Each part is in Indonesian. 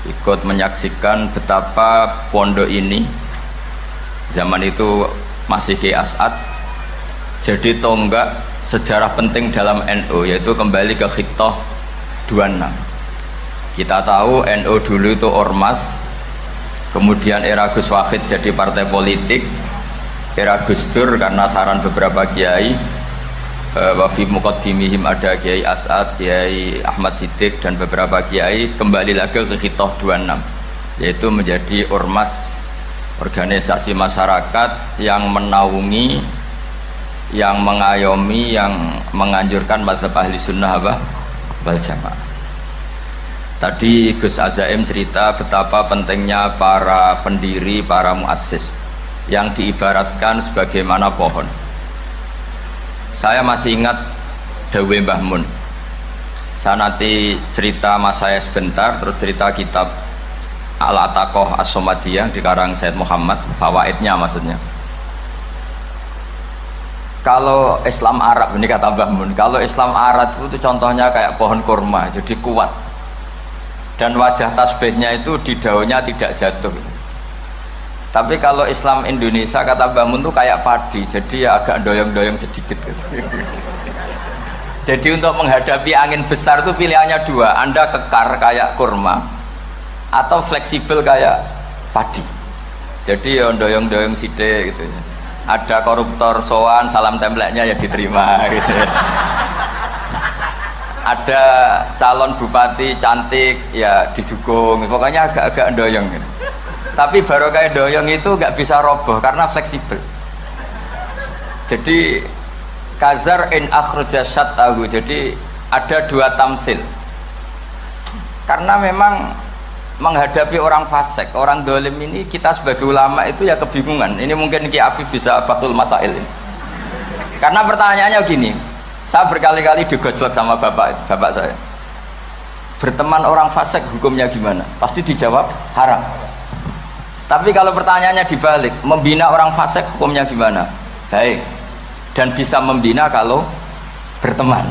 ikut menyaksikan betapa pondok ini zaman itu masih Kiai As'ad jadi tonggak sejarah penting dalam NU, yaitu kembali ke Khittah 26. Kita tahu NU dulu itu ormas, kemudian era Gus Wahid jadi partai politik, era Gus Dur karena saran beberapa kiai, wa fi muqaddimihim ada Kiai As'ad, Kiai Ahmad Siddiq dan beberapa kiai, kembali lagi ke Khittah 26, yaitu menjadi ormas, organisasi masyarakat yang menaungi, yang mengayomi, yang menganjurkan mazhab ahli sunnah wal jamaah. Tadi Gus Azaim cerita betapa pentingnya para pendiri, para muassis yang diibaratkan sebagaimana pohon. Saya masih ingat Dawe Mbah Mun. Saya nanti cerita mas saya sebentar, terus cerita kitab Al-Ataqoh As-Somadiyah dikarang Said Muhammad, fawaidnya maksudnya. Kalau Islam Arab, ini kata Mbah Mun, kalau Islam Arab itu contohnya kayak pohon kurma, jadi kuat. Dan wajah tasbihnya itu di daunnya tidak jatuh. Tapi kalau Islam Indonesia kata Mbah Mun itu kayak padi, jadi ya agak doyong-doyong sedikit gitu. Jadi untuk menghadapi angin besar itu pilihannya dua, Anda kekar kayak kurma atau fleksibel kayak padi. Jadi ya doyong-doyong sithik gitu. Ada koruptor sowan, salam templeknya ya diterima gitu. Ada calon bupati cantik ya didukung, pokoknya agak-agak doyong gitu. Tapi baru kayak doyong itu nggak bisa roboh karena fleksibel. Jadi kazar in akhraja syatahu, jadi ada dua tamsil. Karena memang menghadapi orang fasik, orang dolim ini, kita sebagai ulama itu ya kebingungan. Ini mungkin Ki Afif bisa batul masail ini. Karena pertanyaannya gini, saya berkali-kali digojlok sama bapak saya. Berteman orang fasik hukumnya gimana? Pasti dijawab haram. Tapi kalau pertanyaannya dibalik, membina orang fasik hukumnya gimana? Baik. Dan bisa membina kalau berteman.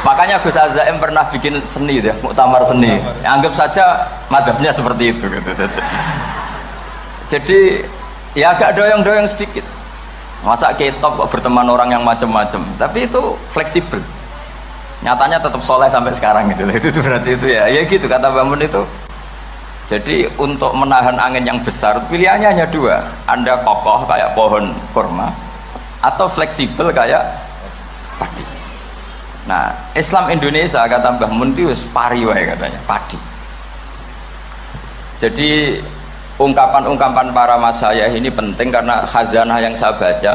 Makanya Gus Azaim pernah bikin seni deh, muktamar seni. Anggap saja madhabnya seperti itu gitu. Jadi ya agak doyong-doyong sedikit. Masa ketop kok berteman orang yang macam-macam. Tapi itu fleksibel. Nyatanya tetap soleh sampai sekarang gitu. Itu berarti itu ya gitu kata Mbah Mun itu. Jadi untuk menahan angin yang besar pilihannya hanya dua, Anda kokoh kayak pohon kurma atau fleksibel kayak padi. Nah Islam Indonesia kata Mbah Mun itu pari wae katanya, padi. Jadi ungkapan-ungkapan para masayah ini penting karena khazanah yang saya baca.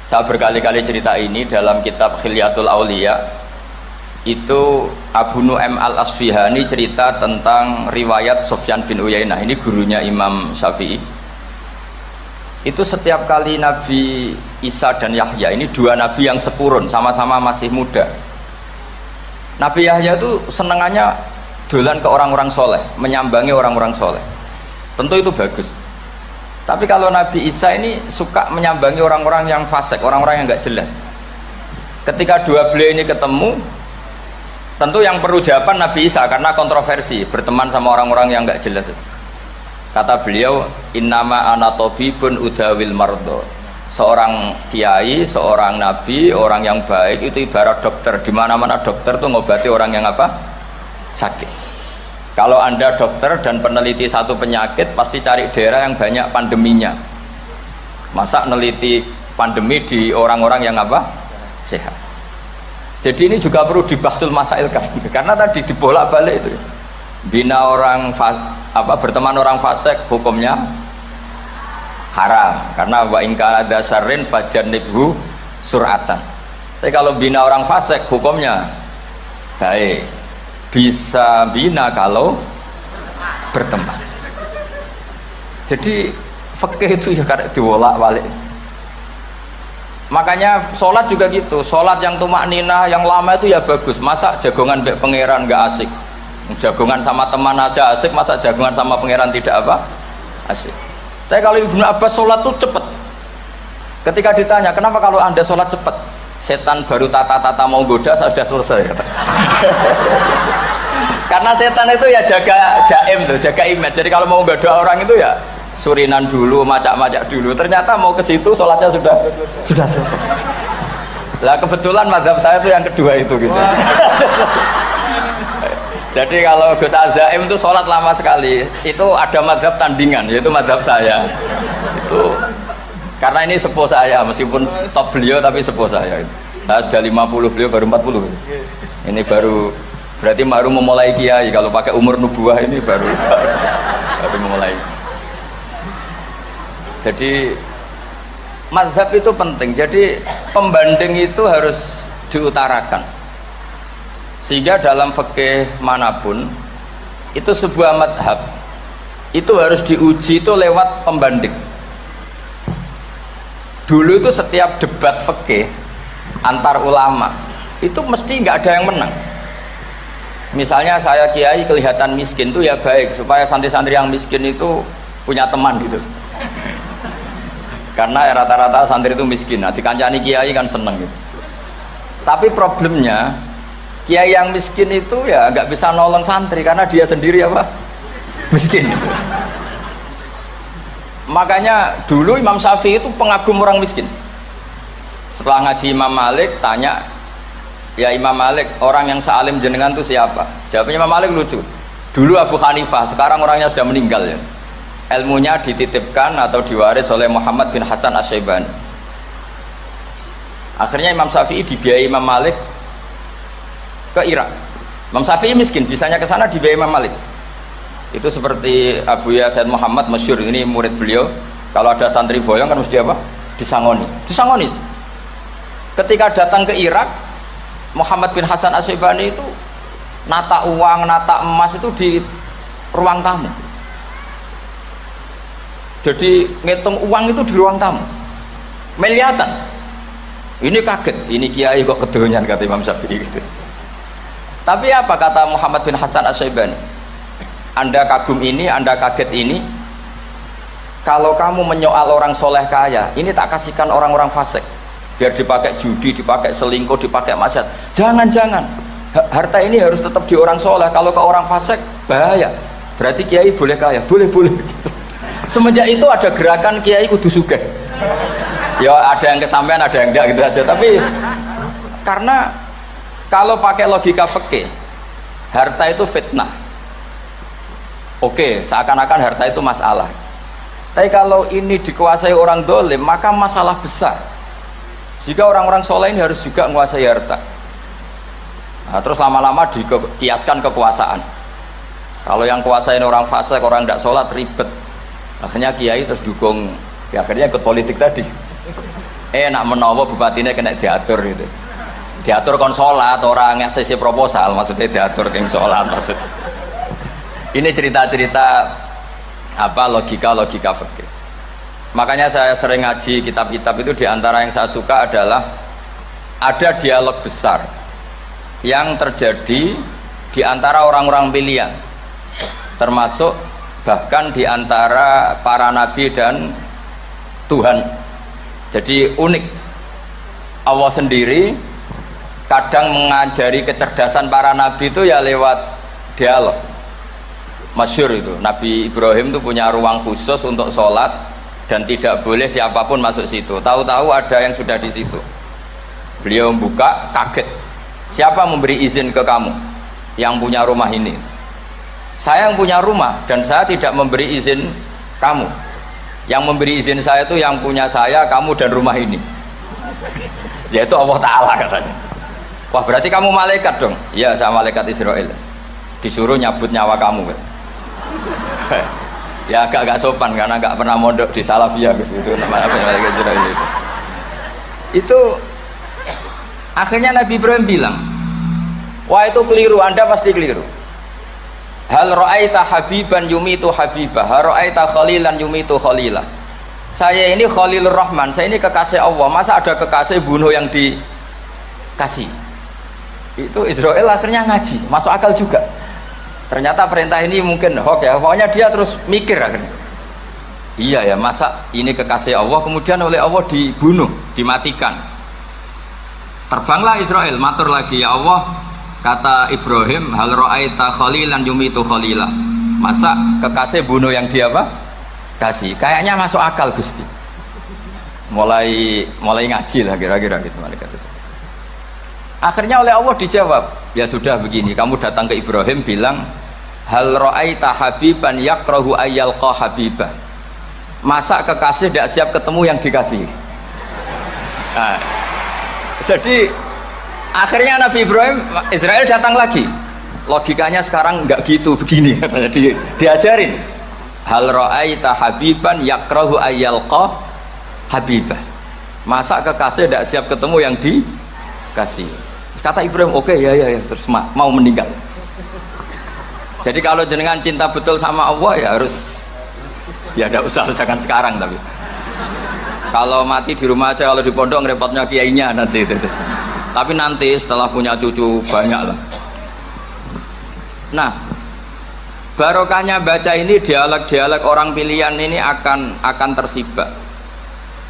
Saya berkali-kali cerita ini dalam kitab Khilyatul Auliya. Itu Abu Nu'aim Al-Asfihani cerita tentang riwayat Sufyan bin Uyainah, ini gurunya Imam Syafi'i. Itu setiap kali Nabi Isa dan Yahya, ini dua nabi yang sepurun, sama-sama masih muda. Nabi Yahya itu senengannya dolan ke orang-orang soleh, menyambangi orang-orang soleh. Tentu itu bagus. Tapi kalau Nabi Isa ini suka menyambangi orang-orang yang fasik, orang-orang yang nggak jelas. Ketika dua beliau ini ketemu, tentu yang perlu jawaban Nabi Isa karena kontroversi berteman sama orang-orang yang nggak jelas. Kata beliau, innama ana tabibun udawil mardo. Seorang kiai, seorang nabi, orang yang baik itu ibarat dokter. Di mana-mana dokter tuh ngobati orang yang apa? Sakit. Kalau Anda dokter dan peneliti satu penyakit, pasti cari daerah yang banyak pandeminya. Masa neliti pandemi di orang-orang yang apa? Sehat. Jadi ini juga perlu dibahsul masailkan karena tadi dibolak-balik itu. Bina orang berteman orang fasik hukumnya haram karena wa in kana dasarrin fajannibhu sur'atan. Tapi kalau bina orang fasik hukumnya baik. Bisa bina kalau berteman. Jadi fikih itu ya karena dibolak-balik. Makanya sholat juga gitu, sholat yang tumakninah yang lama itu ya bagus. Masa jagongan mbek pangeran nggak asik, jagongan sama teman aja asik, masa jagongan sama pangeran tidak apa asik. Tapi kalau Ibnu Abbas sholat tuh cepet. Ketika ditanya kenapa kalau Anda sholat cepet, setan baru tata-tata mau goda saya sudah selesai kata. Karena setan itu ya jaga jaim tuh, jaga image. Jadi kalau mau goda orang itu ya surinan dulu, macak-macak dulu. Ternyata mau ke situ sholatnya sudah selesai. Lah kebetulan mazhab saya itu yang kedua itu gitu. Jadi kalau Gus Azaim itu sholat lama sekali. Itu ada mazhab tandingan, yaitu mazhab saya. Itu karena ini sepuh saya, meskipun top beliau tapi sepuh saya. Saya sudah 50, beliau baru 40. Ini berarti baru memulai kiai. Kalau pakai umur nubuah ini baru memulai. Jadi mazhab itu penting. Jadi pembanding itu harus diutarakan. Sehingga dalam fikih manapun itu sebuah mazhab itu harus diuji itu lewat pembanding. Dulu itu setiap debat fikih antar ulama itu mesti nggak ada yang menang. Misalnya saya kiai kelihatan miskin itu ya baik supaya santri-santri yang miskin itu punya teman gitu. Karena rata-rata santri itu miskin. Nah, dikancani kiai kan seneng gitu. Tapi problemnya kiai yang miskin itu ya nggak bisa nolong santri karena dia sendiri apa? Miskin. Gitu. Makanya dulu Imam Syafi'i itu pengagum orang miskin. Setelah ngaji Imam Malik tanya, ya Imam Malik, orang yang sealim jenengan itu siapa? Jawabnya Imam Malik lucu. Dulu Abu Hanifah, sekarang orangnya sudah meninggal ya. Ilmunya dititipkan atau diwaris oleh Muhammad bin Hasan Asy-Syaibani. Akhirnya Imam Syafi'i dibiayai Imam Malik ke Irak. Imam Syafi'i miskin, bisanya ke sana dibiayai Imam Malik. Itu seperti Abu Yasin Muhammad masyhur, ini murid beliau. Kalau ada santri boyong kan mesti apa? Disangoni. Ketika datang ke Irak, Muhammad bin Hasan Asy-Syaibani itu nata uang, nata emas itu di ruang tamu. Jadi ngitung uang itu di ruang tamu. Miliatan. Ini kaget, ini kiai kok kedonyan kata Imam Syafi'i gitu. Tapi apa kata Muhammad bin Hasan Asy-Syaibani? Anda kagum ini, Anda kaget ini. Kalau kamu menyoal orang soleh kaya, ini tak kasihkan orang-orang fasik. Biar dipakai judi, dipakai selingkuh, dipakai maksiat. Jangan-jangan. Harta ini harus tetap di orang soleh. Kalau ke orang fasik, bahaya. Berarti kiai boleh kaya? Boleh. Semenjak itu ada gerakan kiai kudu sugih. Ya ada yang kesampaian, ada yang enggak gitu aja. Tapi karena kalau pakai logika fikih, harta itu fitnah. Oke, seakan-akan harta itu masalah. Tapi kalau ini dikuasai orang dolim, maka masalah besar. Jika orang-orang soleh ini harus juga menguasai harta. Nah, terus lama-lama dikiaskan kekuasaan. Kalau yang kuasain orang fasik, orang tidak sholat, ribet. Akhirnya kiai terus dukung, ya akhirnya ikut politik tadi. Nak menawa bupatinya kena diatur gitu. Diatur kon sholat, orang yang sesi proposal, maksudnya diatur yang sholat maksudnya. Ini cerita-cerita apa logika fikih. Makanya saya sering ngaji kitab-kitab itu, diantara yang saya suka adalah ada dialog besar yang terjadi di antara orang-orang pilihan, termasuk bahkan di antara para nabi dan Tuhan. Jadi unik, Allah sendiri kadang mengajari kecerdasan para nabi itu ya lewat dialog. Masyhur itu, Nabi Ibrahim itu punya ruang khusus untuk sholat dan tidak boleh siapapun masuk situ. Tahu-tahu ada yang sudah di situ. Beliau buka, kaget. Siapa memberi izin ke kamu yang punya rumah ini? Saya yang punya rumah dan saya tidak memberi izin kamu. Yang memberi izin saya itu yang punya saya, kamu dan rumah ini. Yaitu Allah Ta'ala katanya. Wah berarti kamu malaikat dong? Iya, saya malaikat Israel. Disuruh nyabut nyawa kamu kan? Ya agak sopan karena nggak pernah mondok di Salafiyah gitu, namanya malaikat Israel itu. Itu akhirnya Nabi Ibrahim bilang, wah itu keliru, Anda pasti keliru. Hal ra'aita habiban yumitu habibah, hal ra'aita khalilan yumitu khalilah. Saya ini Khalilur Rahman, saya ini kekasih Allah, masa ada kekasih bunuh yang dikasih? Itu Israel akhirnya ngaji, masuk akal juga. Ternyata perintah ini mungkin hoax ya, pokoknya dia terus mikir akhirnya. Iya ya, masa ini kekasih Allah kemudian oleh Allah dibunuh, dimatikan. Terbanglah Israel, matur lagi, ya Allah, kata Ibrahim, hal ra'aita khalilan yumitu khalilah. Masa kekasih bunuh yang dia apa? Kasih. Kayaknya masuk akal Gusti. Mulai ngaji lah kira-kira gitu malaikat itu. Akhirnya oleh Allah dijawab, ya sudah begini, kamu datang ke Ibrahim bilang, hal ra'aita habiban yakrahu ayyalqa habibah. Masa kekasih tidak siap ketemu yang dikasih. Nah, jadi akhirnya Nabi Ibrahim, Israel datang lagi. Logikanya sekarang nggak gitu, begini katanya diajarin. Hal ra'aita habiban yakrahu ayyalqa habibah. Masa kekasih tidak siap ketemu yang dikasih. Kata Ibrahim, oke, ya, terus mau meninggal. Jadi kalau jenengan cinta betul sama Allah ya harus, ya tidak usah, jangan sekarang tapi. Kalau mati di rumah aja, kalau di pondok ngerepotnya kiainya nanti itu. Tapi nanti setelah punya cucu banyak lah. Nah, barokahnya baca ini, dialog-dialog orang pilihan ini akan tersibak.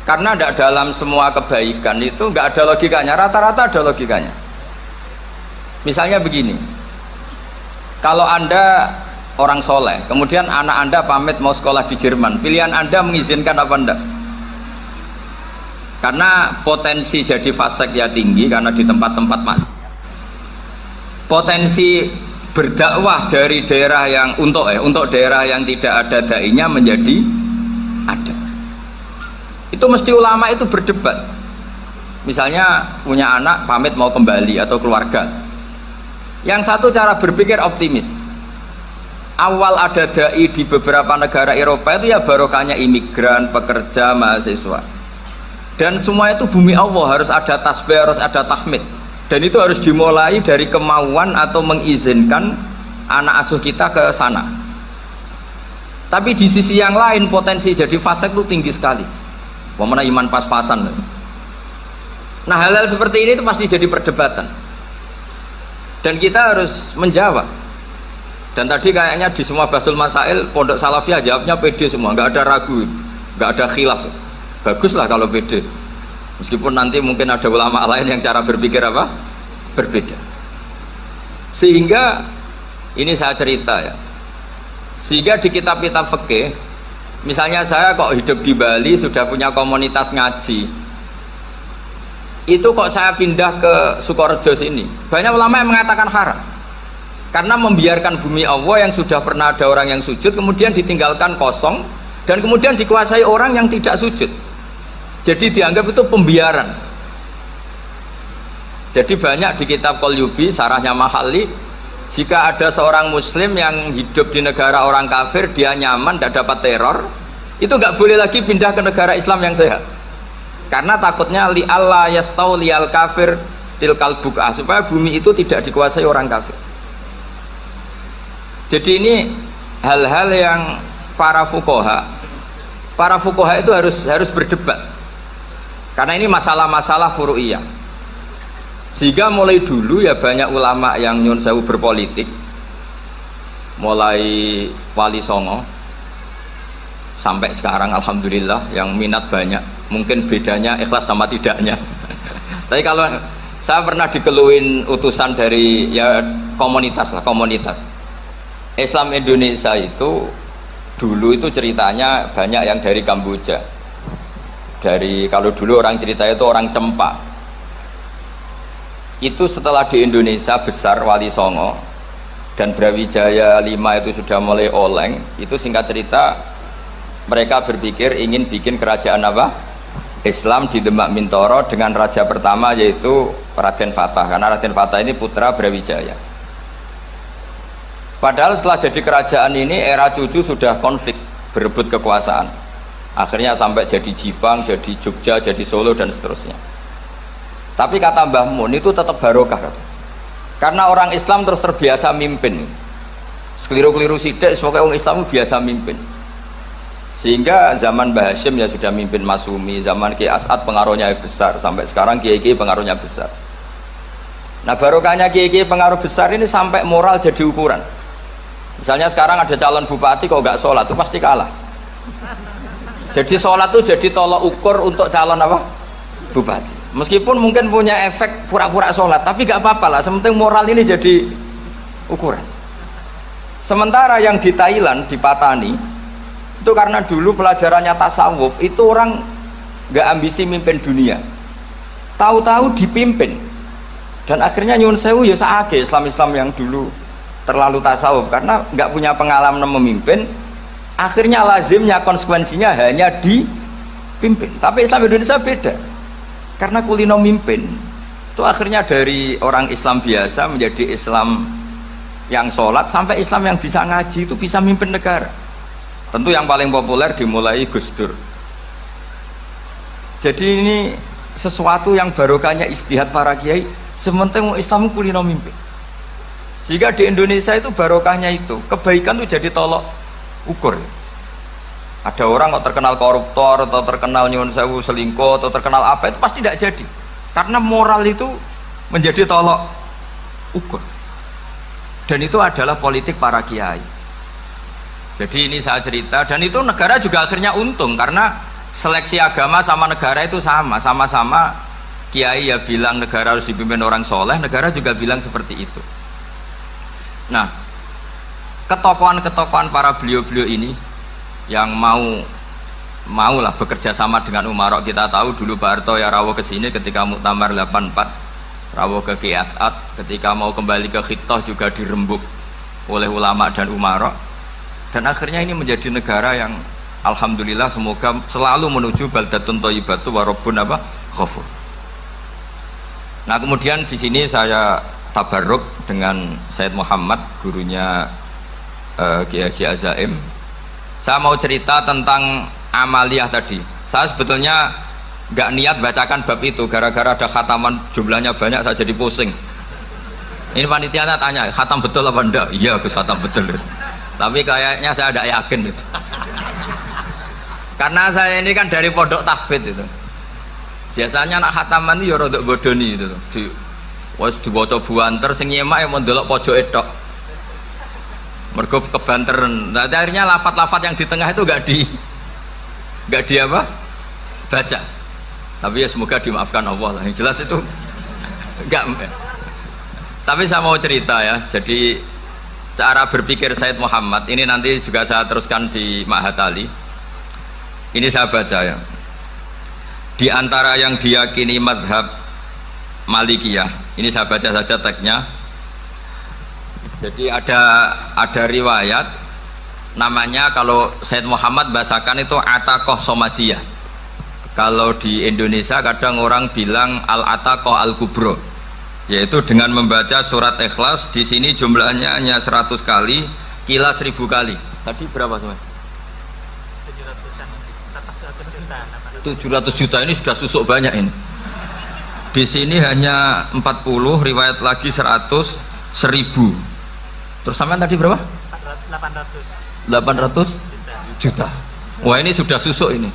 Karena tidak dalam semua kebaikan itu nggak ada logikanya, rata-rata ada logikanya. Misalnya begini, kalau Anda orang soleh, kemudian anak Anda pamit mau sekolah di Jerman, pilihan Anda mengizinkan apa enggak? Karena potensi jadi fasik ya tinggi, karena di tempat-tempat maksiat. Potensi berdakwah dari daerah yang untuk daerah yang tidak ada dai-nya menjadi ada. Itu mesti ulama itu berdebat. Misalnya punya anak pamit mau kembali atau keluarga. Yang satu cara berpikir optimis. Awal ada dai di beberapa negara Eropa itu ya barokahnya imigran, pekerja, mahasiswa. Dan semua itu bumi Allah, harus ada tasbih, harus ada tahmid. Dan itu harus dimulai dari kemauan atau mengizinkan anak asuh kita ke sana. Tapi di sisi yang lain potensi jadi fasik itu tinggi sekali. Wamana iman pas-pasan. Nah hal-hal seperti ini itu pasti jadi perdebatan. Dan kita harus menjawab. Dan tadi kayaknya di semua Basul Masail Pondok Salafiyah jawabnya pede semua, nggak ada ragu, nggak ada khilaf. Baguslah kalau pede. Meskipun nanti mungkin ada ulama lain yang cara berpikir apa? Berbeda. Sehingga ini saya cerita ya. Sehingga di kitab-kitab fikih, misalnya saya kok hidup di Bali sudah punya komunitas ngaji. Itu kok saya pindah ke Sukorejo sini, banyak ulama yang mengatakan haram karena membiarkan bumi Allah yang sudah pernah ada orang yang sujud kemudian ditinggalkan kosong dan kemudian dikuasai orang yang tidak sujud, jadi dianggap itu pembiaran. Jadi banyak di kitab Qalyubi sarahnya Mahalli, jika ada seorang muslim yang hidup di negara orang kafir, dia nyaman, tidak dapat teror, itu nggak boleh lagi pindah ke negara Islam yang sehat. Karena takutnya li Allah yastau lial kafir tilkal buka, supaya bumi itu tidak dikuasai orang kafir. Jadi ini hal-hal yang para fuqaha itu harus berdebat. Karena ini masalah-masalah furu'iyah. Sehingga mulai dulu ya banyak ulama yang nyun sewu berpolitik, mulai Wali Songo sampai sekarang alhamdulillah yang minat banyak. Mungkin bedanya ikhlas sama tidaknya. Tapi kalau saya pernah dikeluhin utusan dari ya komunitas Islam Indonesia itu dulu itu ceritanya banyak yang dari Kamboja. Dari kalau dulu orang cerita itu orang Cempa. Itu setelah di Indonesia besar Wali Songo dan Brawijaya 5 itu sudah mulai oleng, itu singkat cerita mereka berpikir ingin bikin kerajaan apa? Islam di Demak Mintoro dengan raja pertama yaitu Raden Fatah, karena Raden Fatah ini putra Brawijaya. Padahal setelah jadi kerajaan ini era cucu sudah konflik, berebut kekuasaan. Akhirnya sampai jadi Jipang, jadi Jogja, jadi Solo dan seterusnya. Tapi kata Mbah Mun itu tetap barokah kata. Karena orang Islam terus terbiasa mimpin. Sekeliru-keliru sidik sebagai orang Islam biasa mimpin. Sehingga zaman Mbah Hashim ya sudah mimpin Masumi, zaman Ki As'ad pengaruhnya besar, sampai sekarang Kiai-Kiai pengaruhnya besar. Nah barokahnya Kiai-Kiai pengaruh besar ini sampai moral jadi ukuran. Misalnya sekarang ada calon bupati kok nggak sholat itu pasti kalah. Jadi sholat itu jadi tolok ukur untuk calon apa? Bupati. Meskipun mungkin punya efek pura-pura sholat, tapi gak apa-apa lah, sementing moral ini jadi ukuran. Sementara yang di Thailand, di Patani, itu karena dulu pelajarannya tasawuf, itu orang gak ambisi mimpin dunia, tahu-tahu dipimpin, dan akhirnya nyuwun sewu ya saake Islam-Islam yang dulu terlalu tasawuf, karena gak punya pengalaman memimpin, akhirnya lazimnya konsekuensinya hanya dipimpin. Tapi Islam Indonesia beda, karena kulino mimpin itu akhirnya dari orang Islam biasa menjadi Islam yang sholat, sampai Islam yang bisa ngaji itu bisa mimpin negara. Tentu yang paling populer dimulai Gus Dur. Jadi ini sesuatu yang barokahnya istihad para kiai, sementing Islam kulino mimpin. Sehingga di Indonesia itu barokahnya itu, kebaikan itu jadi tolok ukur. Ada orang kok terkenal koruptor atau terkenal nyuwun sewu selingkuh atau terkenal apa, itu pasti tidak jadi, karena moral itu menjadi tolok ukur, dan itu adalah politik para kiai. Jadi ini saya cerita, dan itu negara juga akhirnya untung, karena seleksi agama sama negara itu sama-sama kiai ya bilang negara harus dipimpin orang soleh, negara juga bilang seperti itu. Nah, ketokohan-ketokohan para beliau-beliau ini yang mau lah bekerja sama dengan Umarok. Kita tahu dulu Pak Harto ya rawuh ke sini ketika Muktamar 84, rawuh ke Ki As'ad, ketika mau kembali ke Khittah juga dirembuk oleh ulama dan Umarok, dan akhirnya ini menjadi negara yang alhamdulillah semoga selalu menuju baldatun thayyibatu wa rabbun ghafur. Nah, kemudian di sini saya tabarruk dengan Said Muhammad, gurunya Kiai Haji Azaim. Saya mau cerita tentang amaliyah tadi. Saya sebetulnya nggak niat bacakan bab itu, gara-gara ada khataman jumlahnya banyak saya jadi pusing. Ini panitianya tanya, khatam betul apa enggak? Iya Gus, khatam betul. Tapi kayaknya saya tidak yakin itu. Karena saya ini kan dari pondok tahfidz itu. Biasanya anak khataman itu ya rodok bodoni itu. Dibaca buanter sing nyemak yang mendelok pojok tok. Mergo kebanteren. Nah, akhirnya lafat-lafat yang di tengah itu enggak di apa? Baca. Tapi ya semoga dimaafkan Allah lah. Yang jelas itu enggak. Tapi saya mau cerita ya. Jadi cara berpikir Said Muhammad ini nanti juga saya teruskan di Ma'had Ali. Ini saya baca ya. Di antara yang diyakini madhab Malikiyah, ini saya baca saja teksnya. Jadi ada riwayat namanya, kalau Said Muhammad bahasakan itu Ataqoh Somadiyah. Kalau di Indonesia kadang orang bilang Al-Ataqoh Al-Kubro, yaitu dengan membaca surat Ikhlas. Di sini jumlahnya hanya 100 kali, kila 1000 kali. Tadi berapa semua? 700 juta, ini sudah susuk banyak ini. Di sini hanya 40, riwayat lagi 100, 1000. Terus sampean tadi berapa? 800 juta. Wah, ini sudah susuk ini.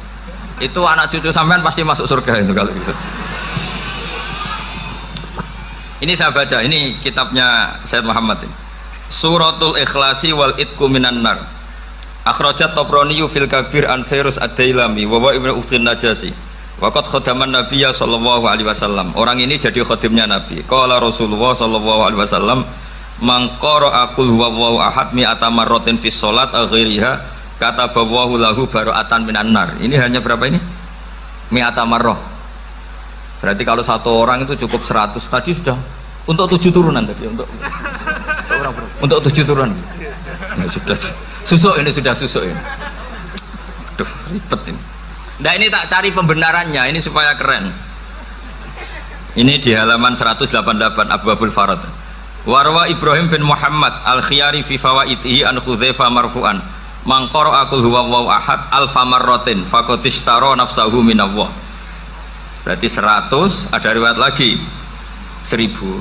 Itu anak cucu sampean pasti masuk surga itu kalau gitu. Ini saya baca, ini kitabnya Said Muhammad ini. Suratul Ikhlasi wal Itqu minan nar. Akhrajat Tabrani fil Kabir an Fairuz ad-Dailami wa Ibnu Ukhtin Najasi. Waqad khadaman Nabiyya sallallahu alaihi wasallam. Orang ini jadi khadimnya Nabi. Qala Rasulullah sallallahu alaihi wasallam, "Man qara'a qul huwallahu ahad mi'ata marratin fi shalat ghairiha katabahu lahu bara'atan minan nar." Ini hanya berapa ini? Mi'ata marrah. Berarti kalau satu orang itu cukup 100. Tadi sudah untuk 7 turunan tadi, untuk orang berapa? Untuk 7 turunan. Nah, sudah susuk ini, sudah susuk ini. Aduh, ribet ini. Nah, ini tak cari pembenarannya ini supaya keren. Ini di halaman 188 Abwabul Farad. Warwa Ibrahim bin Muhammad al-Khiyari fi fawaitihi an Khudzaifa marfu'an, man qara'a qul huwallahu ahad alfa marratin faqad ishtara nafsahu minallah. Berarti 100, ada riwayat lagi 1000.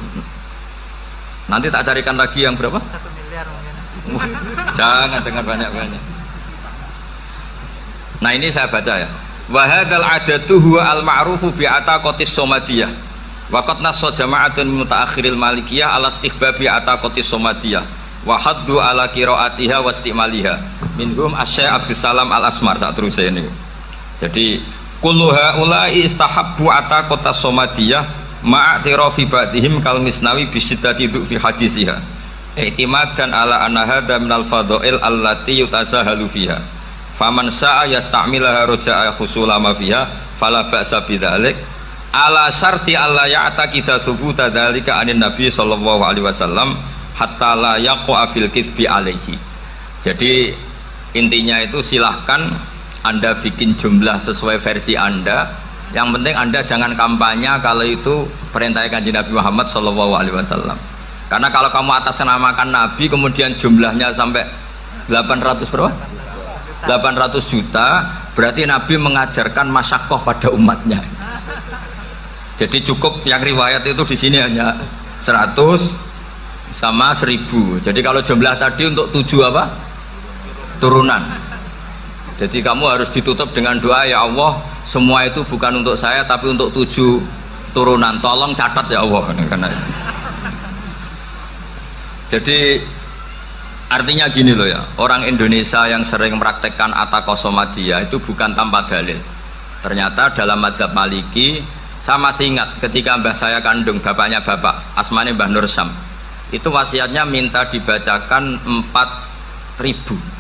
Nanti tak carikan lagi yang berapa? 1 miliar mungkin. Jangan banyak-banyak. Nah, ini saya baca ya. Wa hadzal adatu huwa al-ma'rufu bi ataqatis somadiyah. Waqat nasso jama'atun mutaakhiril malikiyah ala istihbabi ataqatis somadiyah wa haddu ala qiraatiha wa istimaliha minhum asy-Syaikh Abdus Salam Al-Asmar. Saat terus ini. Jadi kullu haula'i istahabbu ataqata somadiyah ma'atirafi ba'dihim kal misnawi bisyiddati fi hadisiha i'timadan ala anna hadha minal fadha'il allati yutasahalu fiha faman sa'a yasta'milaha roja'a khusulama fiha fala ba'sa bidzalik ala syarti alla ya'taqida thubuta dzalika anin nabi sallallahu alaihi wasallam hatta la yaqa'a fil kitsbi alaihi. Jadi intinya itu silahkan Anda bikin jumlah sesuai versi Anda, yang penting Anda jangan kampanye kalau itu perintah Kanjeng Nabi Muhammad sallallahu alaihi wasallam. Karena kalau kamu atasnamakan Nabi kemudian jumlahnya sampai 800 berapa? 800 juta, berarti Nabi mengajarkan masyaqqah pada umatnya. Jadi cukup yang riwayat itu di sini hanya 100 sama 1000. Jadi kalau jumlah tadi untuk 7 apa? Turunan. Jadi kamu harus ditutup dengan doa, ya Allah, semua itu bukan untuk saya tapi untuk 7 turunan. Tolong catat ya Allah. Karena itu. Jadi artinya gini loh ya, orang Indonesia yang sering mempraktekkan atakosomadiyah itu bukan tanpa dalil. Ternyata dalam madzhab Maliki, saya masih ingat ketika mbah saya kandung, bapaknya bapak, asmane Mbah Nur Syam, itu wasiatnya minta dibacakan 4.000.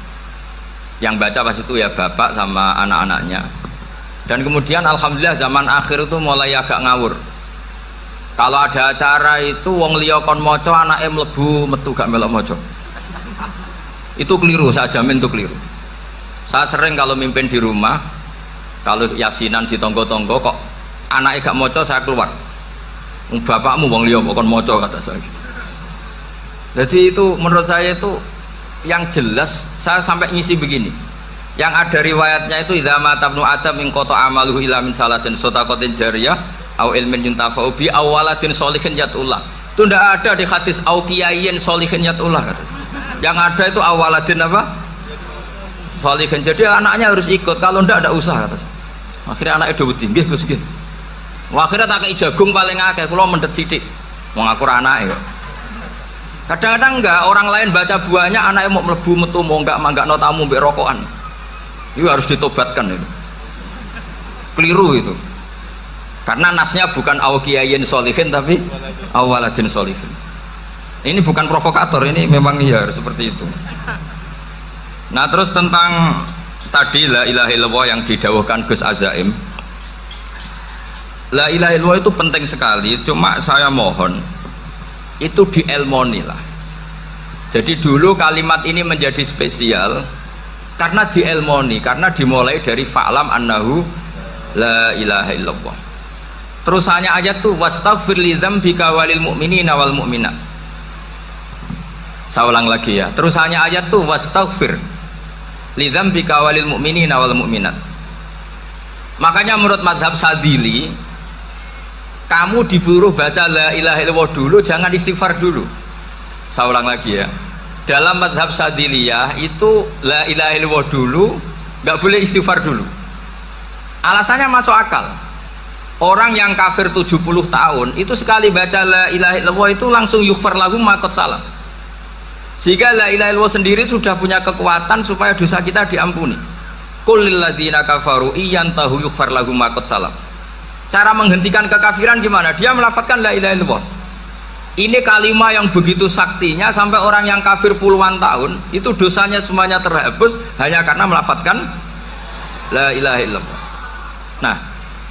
Yang baca pas itu ya bapak sama anak-anaknya. Dan kemudian alhamdulillah zaman akhir itu mulai agak ngawur. Kalau ada acara itu wong liya kon maca anake mlebu metu gak melok maca. Itu keliru, saya jamin itu keliru. Saya sering kalau mimpin di rumah, kalau yasinan di tonggo-tonggo kok anaknya gak maca, saya keluar. Bapakmu wong liya kon maca, kata saya gitu. Jadi itu menurut saya itu yang jelas. Saya sampai ngisi begini, yang ada riwayatnya itu idza mata ibnu adam min qata amaluhu ila min salatin shadaqatin jariyah au ilmin yuntafa'u bi awaladin sholihin yatullah. Itu tidak ada di hadis au kiyayin sholihin yatullah, kata saya. Yang ada itu awaladin apa? Sholihin. Jadi anaknya harus ikut, kalau tidak usah, kata saya. Akhirnya anaknya dawuh nggih Gus nggih. Akhirnya tak kei jagung paling akeh, kula mendet sithik. Wong aku ora anake kok. Kadang-kadang enggak, orang lain baca buahnya, anaknya mau melebu metu mau enggak manggakno tamu mbek rokokan. Itu harus ditobatkan itu. Keliru itu. Karena nasnya bukan awkiyayin sholihin tapi awaladin sholihin. Ini bukan provokator, ini memang iya seperti itu. Nah, terus tentang tadi la ilaha illallah yang didawuhkan Gus Azaim. La ilaha illallah itu penting sekali, cuma saya mohon itu dielmoni lah. Jadi dulu kalimat ini menjadi spesial karena dielmoni, karena dimulai dari fa'lam annahu la ilaha illallah. Terusannya ayat tuh wastaghfir li dzambika walil mu'minina wal mu'minat. Saya ulang lagi ya. Terusannya ayat tuh wastaghfir li dzambika walil mu'minina wal mu'minat. Makanya menurut mazhab Sadili, kamu disuruh baca la ilaha illallah dulu, jangan istighfar dulu. Saya ulang lagi ya. Dalam mazhab Sadiliyah itu la ilaha illallah dulu, nggak boleh istighfar dulu. Alasannya masuk akal. Orang yang kafir 70 tahun itu sekali baca la ilaha illallah itu langsung yughfar lahum ma qad salam. Sehingga la ilaha illallah sendiri sudah punya kekuatan supaya dosa kita diampuni. Qul lil ladzina kafaru iyantahu yughfar lahum ma qad salam. Cara menghentikan kekafiran gimana? Dia melafadzkan la ilaha illallah. Ini kalimat yang begitu saktinya sampai orang yang kafir puluhan tahun itu dosanya semuanya terhapus hanya karena melafadzkan la ilaha illallah. Nah,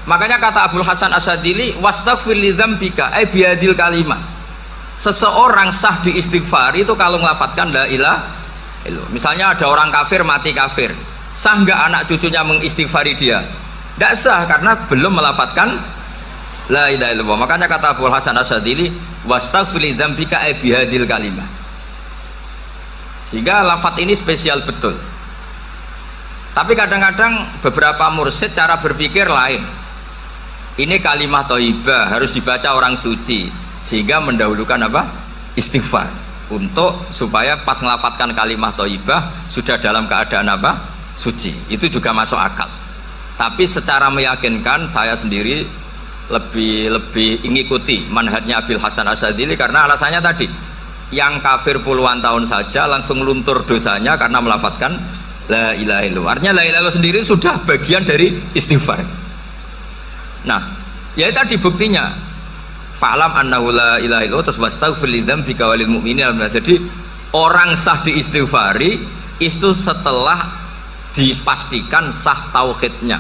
makanya kata Abdul Hasan Asyadili wastaghfir li dzambika ay biadil kalimat. Seseorang sah di istighfar itu kalau melafadzkan la ilaha illallah. Misalnya ada orang kafir mati kafir, sah nggak anak cucunya mengistighfari dia? Tidak sah karena belum melafadzkan la ilaha illallah. Makanya kata Abdul Hasan Asyadili wastaghfir li dzambika ay bihadil kalimah. Sehingga lafadz ini spesial betul. Tapi kadang-kadang beberapa mursyid cara berpikir lain. Ini kalimat thayyibah harus dibaca orang suci, sehingga mendahulukan apa? Istighfar. Untuk supaya pas ngelafadzkan kalimat thayyibah sudah dalam keadaan apa? Suci. Itu juga masuk akal. Tapi secara meyakinkan saya sendiri lebih mengikuti manhajnya Abil Hasan Asyadili karena alasannya tadi, yang kafir puluhan tahun saja langsung luntur dosanya karena melafadzkan la ilaha illallah. Artinya la ilaha illallah sendiri sudah bagian dari istighfar. Nah, ya tadi buktinya. Fa'lam annahu la ilaha illallah terus wastaghfir lidzambika walil mu'minin. Jadi orang sah diistighfari itu setelah dipastikan sah tauhidnya.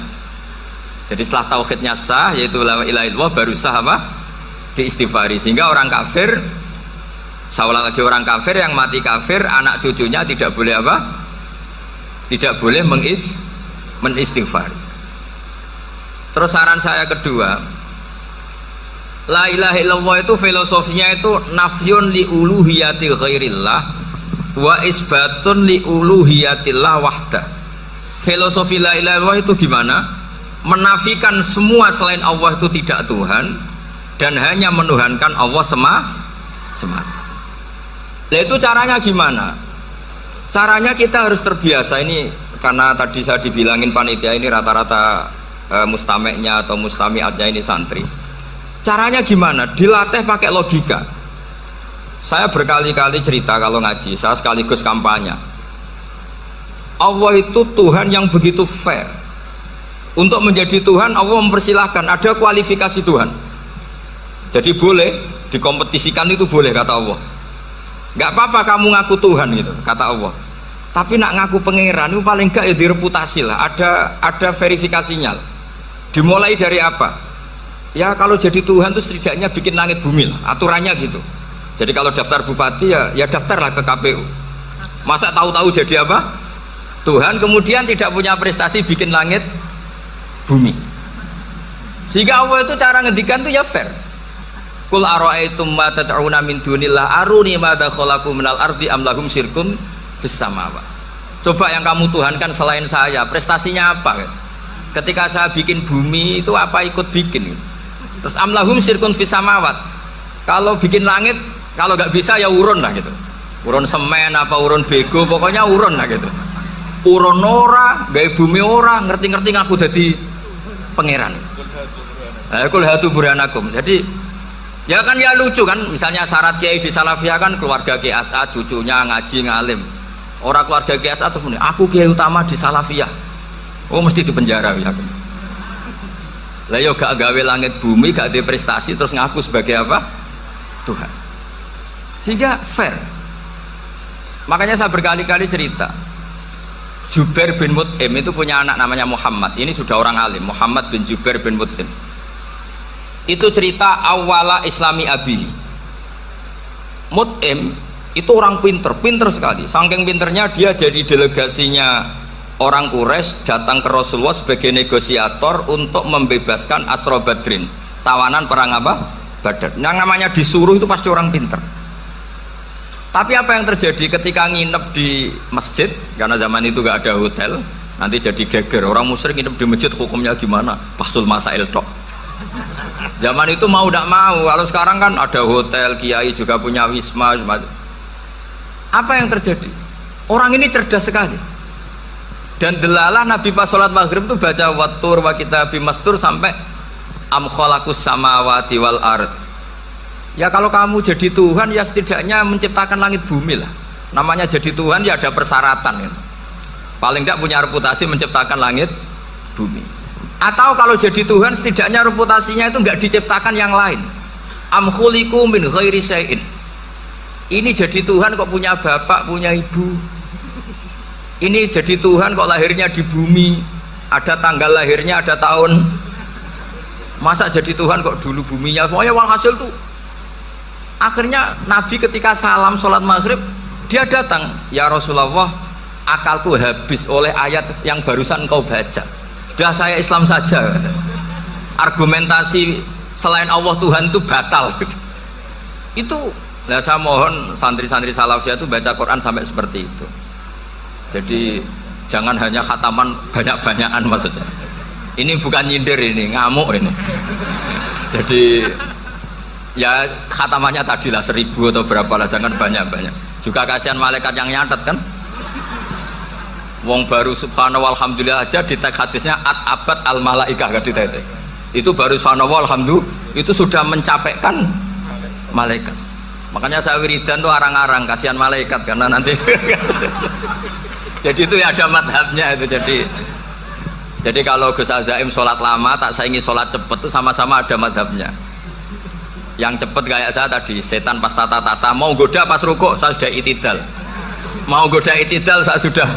Jadi setelah tauhidnya sah yaitu la ilaha illallah baru sah apa? Diistighfari. Sehingga orang kafir, seolah lagi orang kafir yang mati kafir, anak cucunya tidak boleh apa? Tidak boleh menistighfari. Terus saran saya kedua, la ilaha illallah itu filosofinya itu nafyun li uluhiyati ghairillah wa isbatun li uluhiyatillah wahdah. Filosofi la ilaha illallah itu gimana? Menafikan semua selain Allah itu tidak Tuhan dan hanya menuhankan Allah semata. Nah itu caranya gimana? Caranya kita harus terbiasa ini, karena tadi saya dibilangin panitia ini rata-rata mustameknya atau mustamiatnya ini santri. Caranya gimana? Dilatih pakai logika. Saya berkali-kali cerita kalau ngaji, saya sekaligus kampanye. Allah itu Tuhan yang begitu fair. Untuk menjadi Tuhan Allah mempersilahkan, ada kualifikasi Tuhan. Jadi boleh dikompetisikan, itu boleh kata Allah. Gak apa-apa kamu ngaku Tuhan gitu kata Allah. Tapi nak ngaku pangeran itu paling gak ya direputasi lah, ada verifikasinya. Dimulai dari apa? Ya kalau jadi Tuhan itu setidaknya bikin langit bumi lah, aturannya gitu. Jadi kalau daftar bupati ya daftarlah ke KPU. Masa tahu-tahu jadi apa? Tuhan kemudian tidak punya prestasi bikin langit bumi. Sehingga Allah itu cara ngendikan itu ya fair. Qul ara'aytum ma tad'una min dunillah aruni madza khalaqu minal ardi am lahum syirkun fis samawati. Coba yang kamu tuhankan selain saya, prestasinya apa? Ketika saya bikin bumi itu apa ikut bikin? Terus am lahum syirkun fis samawati. Kalau bikin langit, kalau nggak bisa ya urun lah gitu. Urun semen apa urun bego, pokoknya urun lah gitu. Urun ora, gawe bumi ora, ngerti-ngerti ngaku dadi pangeran. Kul hatu burhanakum. Jadi ya kan ya lucu kan, misalnya syarat kiai di Salafiyah kan keluarga Kiai As'ad, cucunya ngaji ngalim. Orang keluarga Kiai As'ad tuh aku kiai utama di Salafiyah. Oh mesti dipenjara ya. Lah yo gak gawe langit bumi, gak ada prestasi terus ngaku sebagai apa? Tuhan. Sehingga fair. Makanya saya berkali-kali cerita. Jubair bin Mut'im itu punya anak namanya Muhammad. Ini sudah orang alim, Muhammad bin Jubair bin Mut'im. Itu cerita awala islami abihi. Mut'im itu orang pinter sekali. Saking pinternya dia jadi delegasinya orang Quraisy datang ke Rasulullah sebagai negosiator untuk membebaskan Asra Badrin, tawanan perang apa? Badar. Yang namanya disuruh itu pasti orang pinter. Tapi apa yang terjadi ketika nginep di masjid, karena zaman itu gak ada hotel, nanti jadi geger. Orang musyrik nginep di masjid hukumnya gimana? Bahsul masail tok. Zaman itu mau tidak mau, kalau sekarang kan ada hotel, kiai juga punya wisma. Apa yang terjadi? Orang ini cerdas sekali. Dan delalah Nabi pas sholat maghrib itu baca wattur wa kitabim mastur sampai am khalaqus samawati wal ard. Ya kalau kamu jadi Tuhan ya setidaknya menciptakan langit bumi lah. Namanya jadi Tuhan ya ada persyaratan kan. Paling tidak punya reputasi menciptakan langit bumi. Atau kalau jadi Tuhan setidaknya reputasinya itu enggak diciptakan yang lain. Am khuliqu min ghairi syai'in. Ini jadi Tuhan kok punya bapak, punya ibu. Ini jadi Tuhan kok lahirnya di bumi, ada tanggal lahirnya, ada tahun. Masa jadi Tuhan kok dulu buminya semuanya walhasil tuh. Akhirnya Nabi ketika salam sholat maghrib dia datang, ya Rasulullah, akalku habis oleh ayat yang barusan kau baca. Sudah saya Islam saja. Argumentasi selain Allah Tuhan itu batal. Itu, nah saya mohon santri-santri Salafiyah itu baca Quran sampai seperti itu. Jadi jangan hanya khataman banyak-banyakan maksudnya. Ini bukan nyindir, ini ngamuk ini. Jadi ya khatamannya tadilah 1000 atau berapa lah, jangan banyak-banyak. Juga kasihan malaikat yang nyatet kan. Wong baru subhanallah alhamdulillah aja di teks hadisnya abad al malaikah gak ditete. Itu baru subhanallah alhamdulillah itu sudah mencapaikan malaikat. Makanya saya wiridan tuh arang-arang kasihan malaikat karena nanti jadi itu ya ada madhabnya itu. Jadi kalau Gus Azaim sholat lama tak saingi sholat cepet itu sama-sama ada madhabnya. Yang cepet kayak saya tadi, setan pas tata-tata mau goda pas rukuk saya sudah itidal, mau goda itidal saya sudah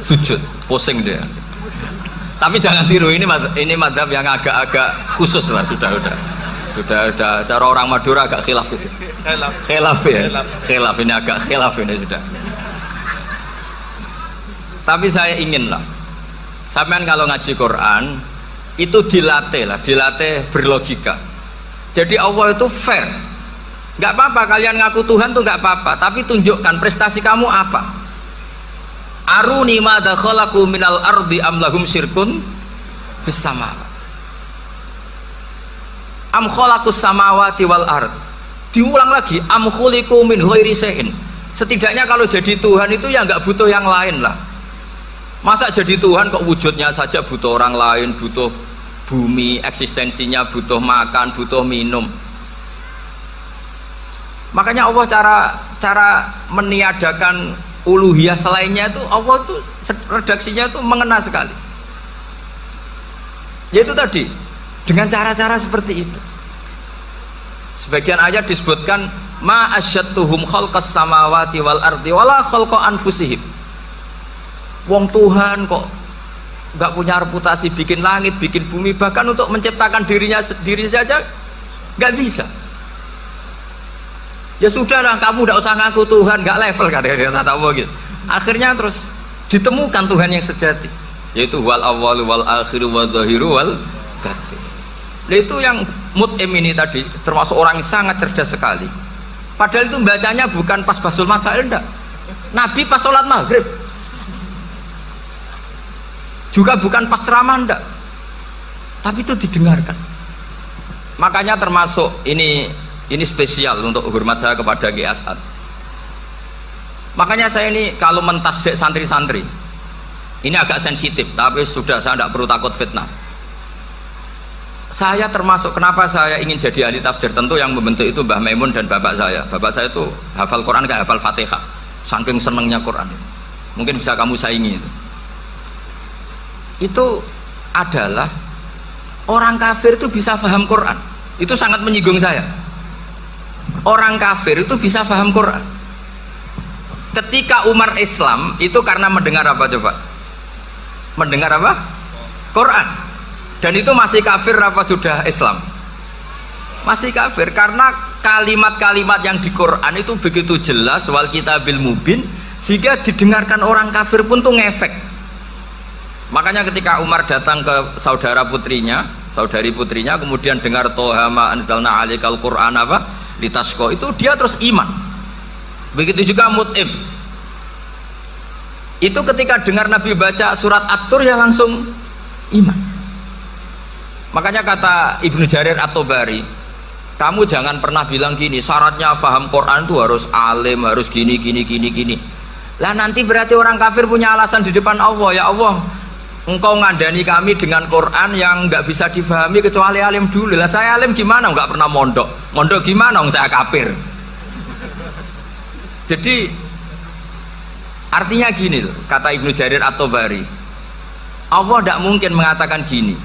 sujud, pusing dia. Tapi jangan tiru, ini madhab yang agak-agak khusus lah, sudah cara orang Madura agak khilaf sih. Khilaf ya, khilaf ini agak khilaf ini sudah. Tapi saya ingin lah, sampean kalau ngaji Quran itu dilatih berlogika. Jadi Allah itu fair, nggak apa-apa kalian ngaku Tuhan tuh nggak apa-apa, tapi tunjukkan prestasi kamu apa. Aruni ma dakhalaqu minal ardi am lahum syirkun fis samawati am khalaqus samawati wal ard. Diulang lagi, am khuliqu min ghairi syai'in. Setidaknya kalau jadi Tuhan itu ya nggak butuh yang lain lah. Masa jadi Tuhan kok wujudnya saja butuh orang lain, butuh bumi, eksistensinya butuh makan, butuh minum. Makanya Allah cara meniadakan uluhiyah selainnya itu, Allah itu redaksinya itu mengena sekali. Yaitu tadi dengan cara-cara seperti itu. Sebagian ayat disebutkan ma asyattuhum khalqas samawati wal ardi wala khalqa anfusihim. Wong Tuhan kok nggak punya reputasi bikin langit, bikin bumi, bahkan untuk menciptakan dirinya sendiri saja nggak bisa. Ya sudahlah, kamu nggak usah ngaku Tuhan, nggak level kata Allah gitu. Akhirnya terus ditemukan Tuhan yang sejati, yaitu wal awwal wal akhir wal zahiru wal batin. Itu yang mut'im ini tadi termasuk orang yang sangat cerdas sekali. Padahal itu bacanya bukan pas basul masail, enggak. Nabi pas sholat maghrib, juga bukan pas ceramah, enggak. Tapi itu didengarkan. Makanya termasuk ini spesial untuk hormat saya kepada Ki As'ad. Makanya saya ini kalau mentasjik santri-santri ini agak sensitif, tapi sudah, saya tidak perlu takut fitnah. Saya termasuk, kenapa saya ingin jadi ahli tafsir, tentu yang membentuk itu Mbah Maimun dan bapak saya. Bapak saya itu hafal Quran kayak hafal Fatihah, saking senengnya Quran. Mungkin bisa kamu saingi itu adalah orang kafir itu bisa paham Quran. Itu sangat menyinggung saya. Orang kafir itu bisa paham Quran. Ketika Umar Islam itu karena mendengar apa coba? Mendengar apa? Quran. Dan itu masih kafir apa sudah Islam? Masih kafir, karena kalimat-kalimat yang di Quran itu begitu jelas, wal kitabil mubin, sehingga didengarkan orang kafir pun tuh ngefek. Makanya ketika Umar datang ke saudari putrinya, kemudian dengar Toha ma anzalna alaikal Qur'an apa litasqa, itu dia terus iman. Begitu juga Mut'im. Itu ketika dengar Nabi baca surat At-Tur ya langsung iman. Makanya kata Ibnu Jarir At-Tabari, kamu jangan pernah bilang gini, syaratnya paham Quran itu harus alim, harus gini. Lah nanti berarti orang kafir punya alasan di depan Allah, ya Allah, engkau ngandani kami dengan Quran yang nggak bisa difahami kecuali alim dulu. Lah saya alim gimana? Nggak pernah mondok gimana? Saya kafir. Jadi artinya gini loh, kata Ibnu Jarir At-Tabari, Allah tidak mungkin mengatakan gini,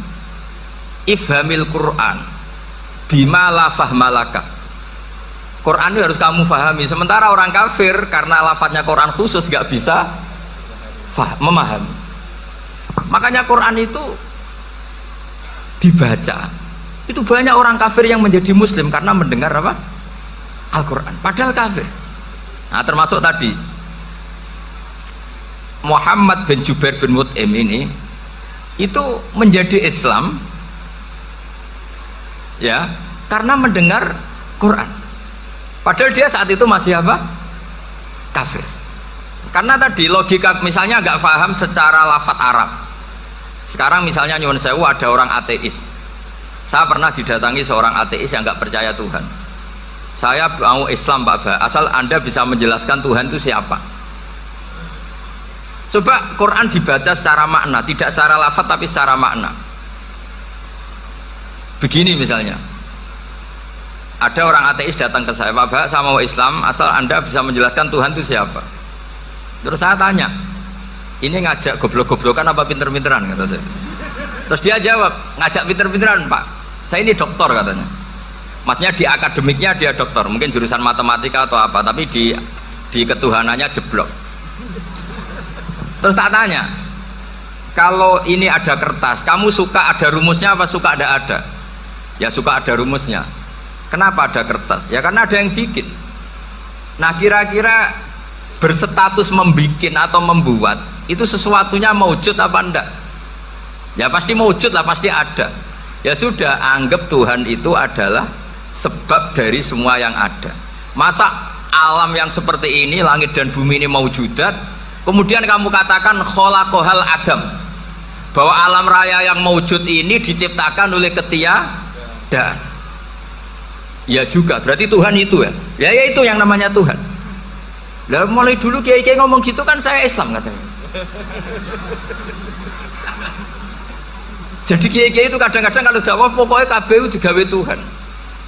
ifhamil Quran bima la fahmalaka. Quran itu harus kamu fahami, sementara orang kafir karena lafadznya Quran khusus nggak bisa memahami. Makanya Quran itu dibaca, itu banyak orang kafir yang menjadi muslim karena mendengar apa? Al-Quran, padahal kafir. Nah termasuk tadi Muhammad bin Jubair bin Mut'im ini itu menjadi Islam ya karena mendengar Quran, padahal dia saat itu masih apa? Kafir. Karena tadi logika, misalnya nggak paham secara lafadz Arab. Sekarang misalnya nyuwun sewu ada orang ateis, saya pernah didatangi seorang ateis yang nggak percaya Tuhan. Saya mau Islam Pak Ba, asal Anda bisa menjelaskan Tuhan itu siapa. Coba Quran dibaca secara makna, tidak secara lafadz tapi secara makna. Begini misalnya, ada orang ateis datang ke saya, Pak Ba, saya mau Islam asal Anda bisa menjelaskan Tuhan itu siapa. Terus saya tanya, ini ngajak goblok-goblokan apa pinter-pinteran, kata saya. Terus dia jawab, ngajak pinter-pinteran, Pak. Saya ini doktor katanya. Maksudnya di akademiknya dia doktor, mungkin jurusan matematika atau apa, tapi di ketuhanannya jeblok. Terus tak tanya, kalau ini ada kertas, kamu suka ada rumusnya apa suka ada? Ya suka ada rumusnya. Kenapa ada kertas? Ya karena ada yang bikin. Nah kira-kira berstatus membikin atau membuat itu sesuatunya maujud apa enggak? Ya pasti maujud lah, pasti ada. Ya sudah, anggap Tuhan itu adalah sebab dari semua yang ada. Masa alam yang seperti ini, langit dan bumi ini maujudat, kemudian kamu katakan kholaqohal adam, bahwa alam raya yang maujud ini diciptakan oleh ketiadaan. Ya juga, berarti Tuhan itu ya. Ya itu yang namanya Tuhan. Lah mulai dulu kiai-kiai ngomong gitu kan saya Islam katanya. Jadi kiai-kiai itu kadang-kadang kalau dakwah pokoknya KBU digawe Tuhan.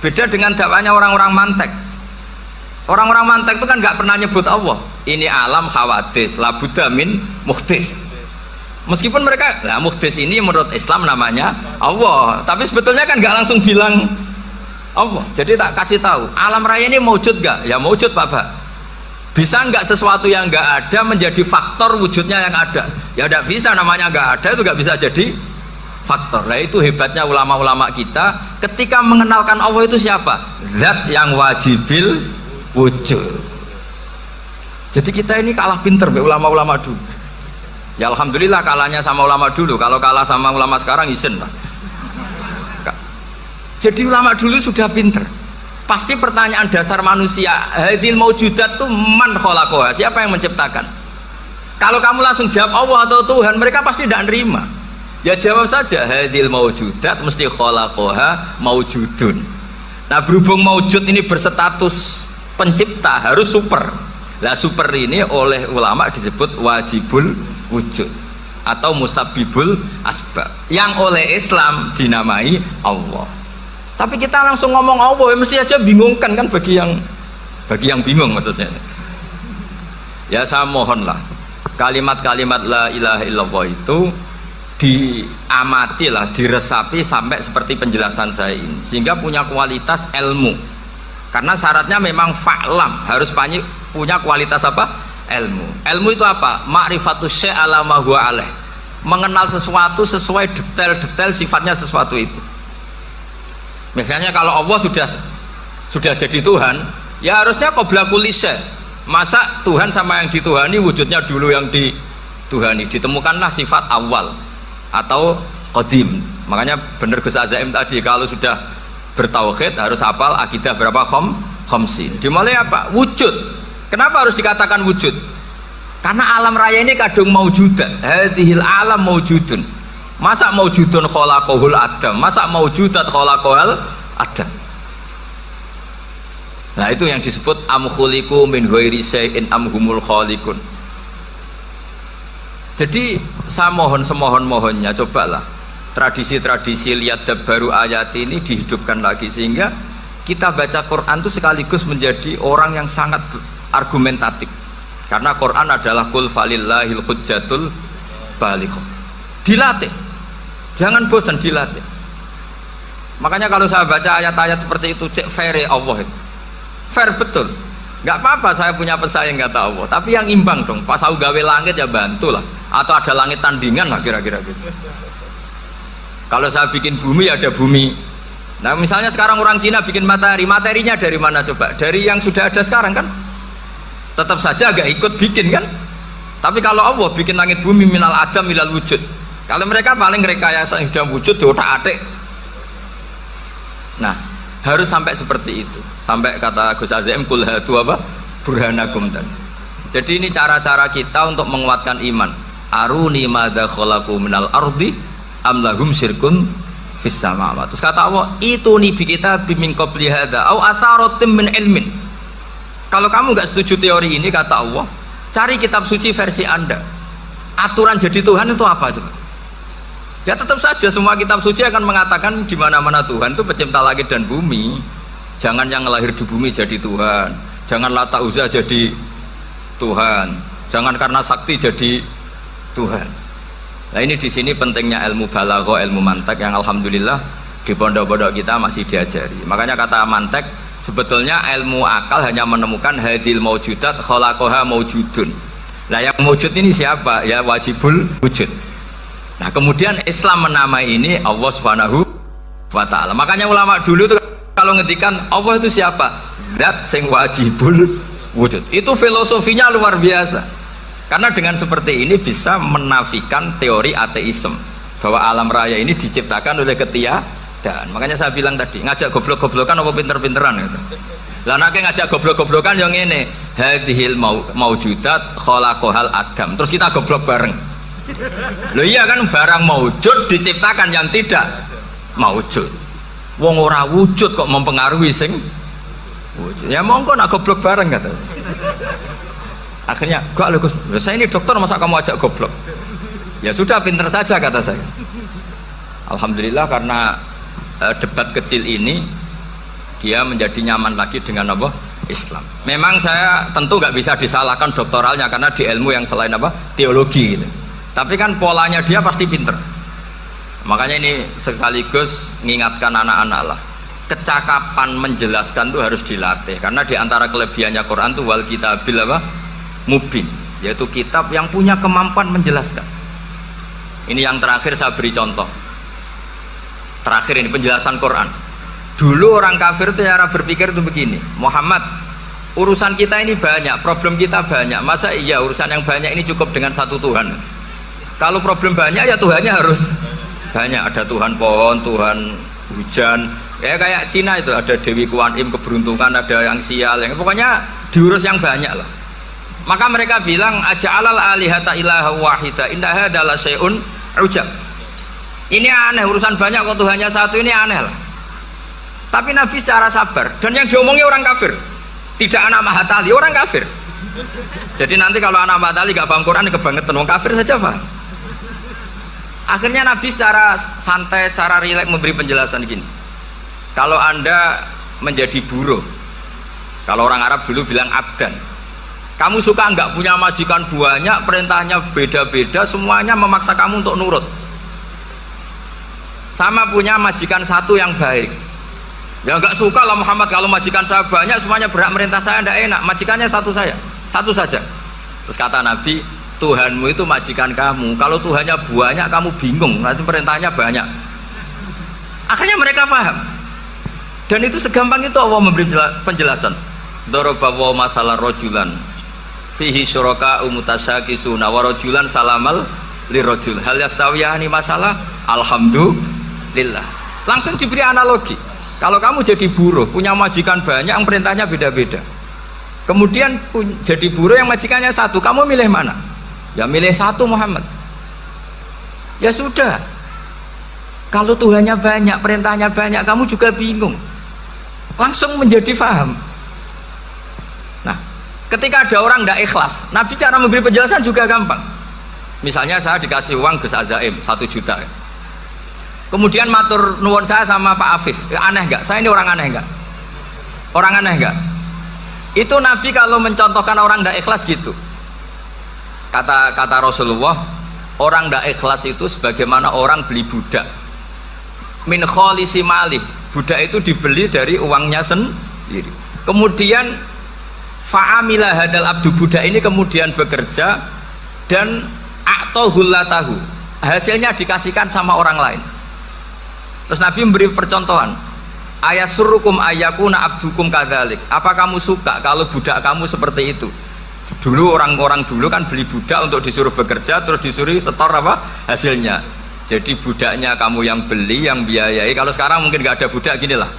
Beda dengan dakwahnya orang-orang mantek. Orang-orang mantek itu kan nggak pernah nyebut Allah. Ini alam khawadis, labuda min muhdis. Meskipun mereka, nah muhdis ini menurut Islam namanya Allah. Tapi sebetulnya kan nggak langsung bilang Allah. Jadi tak kasih tahu, alam raya ini maujud gak? Ya maujud Pak. Bisa nggak sesuatu yang nggak ada menjadi faktor wujudnya yang ada? Ya tidak bisa, namanya nggak ada itu nggak bisa jadi faktor. Nah itu hebatnya ulama-ulama kita ketika mengenalkan Allah itu siapa? Zat yang wajibil wujud. Jadi kita ini kalah pinter ulama-ulama dulu. Ya alhamdulillah kalahnya sama ulama dulu. Kalau kalah sama ulama sekarang isen lah. Jadi ulama dulu sudah pinter. Pasti pertanyaan dasar manusia, hadil maujudat itu man kholaqoha, siapa yang menciptakan? Kalau kamu langsung jawab Allah atau Tuhan, mereka pasti tidak nerima. Ya jawab saja, hadil maujudat mesti kholaqoha maujudun. Nah berhubung maujud ini berstatus pencipta, harus super. Nah super ini oleh ulama disebut wajibul wujud atau musabbibul asbab, yang oleh Islam dinamai Allah. Tapi kita langsung ngomong Allah, ya mesti aja bingungkan kan bagi yang bingung maksudnya. Ya saya mohonlah kalimat-kalimat la ilaha illallah itu diamatilah, diresapi sampai seperti penjelasan saya ini, sehingga punya kualitas ilmu. Karena syaratnya memang fa'lam, harus punya kualitas apa? Ilmu. Ilmu itu apa? Ma'rifatus syai' ala ma huwa alaih. Mengenal sesuatu sesuai detail-detail sifatnya sesuatu itu. Misalnya kalau Allah sudah jadi Tuhan, ya harusnya qabla kulli syai'. Masa Tuhan sama yang dituhani wujudnya dulu yang dituhani? Ditemukanlah sifat awal atau qadim. Makanya benar Gus Azaim tadi, kalau sudah bertauhid harus hafal akidah berapa khamsin. Dimulai apa? Wujud. Kenapa harus dikatakan wujud? Karena alam raya ini kadung maujudat. Hadhil alam maujudun. Masa maujudun kholaqohul adam, masa maujudat kholaqohal adam. Nah itu yang disebut am khuliqu min ghairi syai'in am humul khaliqun. Jadi saya mohon semohon-mohonnya, cobalah tradisi-tradisi lihat baru ayat ini dihidupkan lagi, sehingga kita baca Quran itu sekaligus menjadi orang yang sangat argumentatif. Karena Quran adalah qul falillahil hujjatul balighah. Dilatih. Jangan bosan, dilatih. Makanya kalau saya baca ayat-ayat seperti itu, cek fair Allah itu. Fair betul. Nggak apa-apa saya punya pesaing kata Allah, tapi yang imbang dong. Pas aku gawe langit ya bantulah. Atau ada langit tandingan lah kira-kira gitu. Kalau saya bikin bumi ada bumi. Nah misalnya sekarang orang Cina bikin matahari, materinya dari mana coba? Dari yang sudah ada sekarang kan? Tetap saja agak ikut bikin kan? Tapi kalau Allah bikin langit bumi minal adam minal wujud. Kalau mereka paling rekayasa yang sudah wujud di otak-atik. Nah, harus sampai seperti itu. Sampai kata Gus Azim kul hatu apa? Burhanakum tadi. Jadi ini cara-cara kita untuk menguatkan iman. Aruni madza khalaqu minal ardi am lahum syirkun fis samawati. Terus kata Allah, itu nih bi kita bimin qabli hadza au atharatim min ilmin. Kalau kamu enggak setuju teori ini kata Allah, cari kitab suci versi Anda. Aturan jadi Tuhan itu apa itu? Ya tetap saja semua kitab suci akan mengatakan di mana-mana Tuhan itu pencipta langit dan bumi. Jangan yang lahir di bumi jadi Tuhan. Jangan Lata Uzza jadi Tuhan. Jangan karena sakti jadi Tuhan. Nah ini di sini pentingnya ilmu balaghah, ilmu mantek yang alhamdulillah di pondok-pondok kita masih diajari. Makanya kata mantek sebetulnya ilmu akal hanya menemukan hadil maujudat khalaqaha maujudun. Nah yang maujud ini siapa? Ya wajibul wujud. Nah kemudian Islam menamai ini Allah Subhanahu wa ta'ala. Makanya ulama dulu tuh kalau ngetikan Allah itu siapa? Zat sing wajibul wujud. Itu filosofinya luar biasa. Karena dengan seperti ini bisa menafikan teori ateisme bahwa alam raya ini diciptakan oleh ketiadaan. Makanya saya bilang tadi ngajak goblok-goblokan apa pinter-pinteran gitu. Lah nek ngajak goblok-goblokan yang ini hadhil maujudat khalaqahal adam. Terus kita goblok bareng. Loh iya kan barang maujud diciptakan yang tidak maujud. Wong ora wujud kok mempengaruhi sing wujud. Ya monggo nak goblok bareng kata. Akhirnya, gak Gus, saya ini dokter masa kamu ajak goblok? Ya sudah pinter saja kata saya. Alhamdulillah karena debat kecil ini dia menjadi nyaman lagi dengan apa? Islam. Memang saya tentu gak bisa disalahkan doktoralnya karena di ilmu yang selain apa? Teologi gitu. Tapi kan polanya dia pasti pinter. Makanya ini sekaligus mengingatkan anak-anak lah. Kecakapan menjelaskan itu harus dilatih karena di antara kelebihannya Quran itu wal kitabil apa? Mubin, yaitu kitab yang punya kemampuan menjelaskan. Ini yang terakhir saya beri contoh. Terakhir ini penjelasan Quran. Dulu orang kafir itu cara berpikir itu begini, Muhammad, urusan kita ini banyak, problem kita banyak. Masa iya urusan yang banyak ini cukup dengan satu Tuhan? Kalau problem banyak ya Tuhannya harus banyak. Ada Tuhan pohon, Tuhan hujan. Ya kayak Cina itu ada Dewi Kuan Im keberuntungan, ada yang sial, yang pokoknya diurus yang banyak lah. Maka mereka bilang aja'alal alihata ilaha wahida inna hadza la syai'un ujab. Ini aneh, urusan banyak kok Tuhannya satu, ini aneh lah. Tapi Nabi secara sabar, dan yang diomongnya orang kafir, tidak anak Mahatali, orang kafir. Jadi nanti kalau anak Mahatali gak paham Quran kebangetan, orang kafir saja paham. Akhirnya Nabi secara santai, secara rileks memberi penjelasan gini. Kalau Anda menjadi buruh, kalau orang Arab dulu bilang abdan, kamu suka nggak punya majikan banyak, perintahnya beda-beda, semuanya memaksa kamu untuk nurut. Sama punya majikan satu yang baik. Ya nggak suka lah Muhammad kalau majikan saya banyak, semuanya berhak merintah saya, nggak enak. Majikannya satu saja. Terus kata Nabi, Tuhanmu itu majikan kamu. Kalau Tuhannya banyak, kamu bingung. Nanti perintahnya banyak. Akhirnya mereka paham. Dan itu segampang itu Allah memberi penjelasan. Dorobawa masalah rojulan. Fihi syuraka umutasakisuna warajulan salamal lirajul hal yastawiyani masalah alhamdulillah. Langsung diberi analogi. Kalau kamu jadi buruh punya majikan banyak yang perintahnya beda-beda, kemudian jadi buruh yang majikannya satu, kamu milih mana? Ya milih satu Muhammad. Ya sudah, kalau Tuhannya banyak, perintahnya banyak, kamu juga bingung. Langsung menjadi faham. Ketika ada orang tidak ikhlas, Nabi cara memberi penjelasan juga gampang. Misalnya saya dikasih uang Gus Azaim 1 juta. Kemudian matur nuwun saya sama Pak Afif. Aneh nggak? Saya ini orang aneh nggak? Orang aneh nggak? Itu Nabi kalau mencontohkan orang tidak ikhlas gitu. Kata Rasulullah, orang tidak ikhlas itu sebagaimana orang beli budak. Min kholisi malih. Budak itu dibeli dari uangnya sendiri. Kemudian fa'amila hadal abdu, budak ini kemudian bekerja dan a'tohullatahu, hasilnya dikasihkan sama orang lain. Terus Nabi memberi percontohan, ayasurrukum ayyakuna abdukum kadzalik. Apa kamu suka kalau budak kamu seperti itu? Dulu orang-orang dulu kan beli budak untuk disuruh bekerja, terus disuruh setor apa hasilnya. Jadi budaknya kamu yang beli, yang biayai. Kalau sekarang mungkin gak ada budak, gini lah,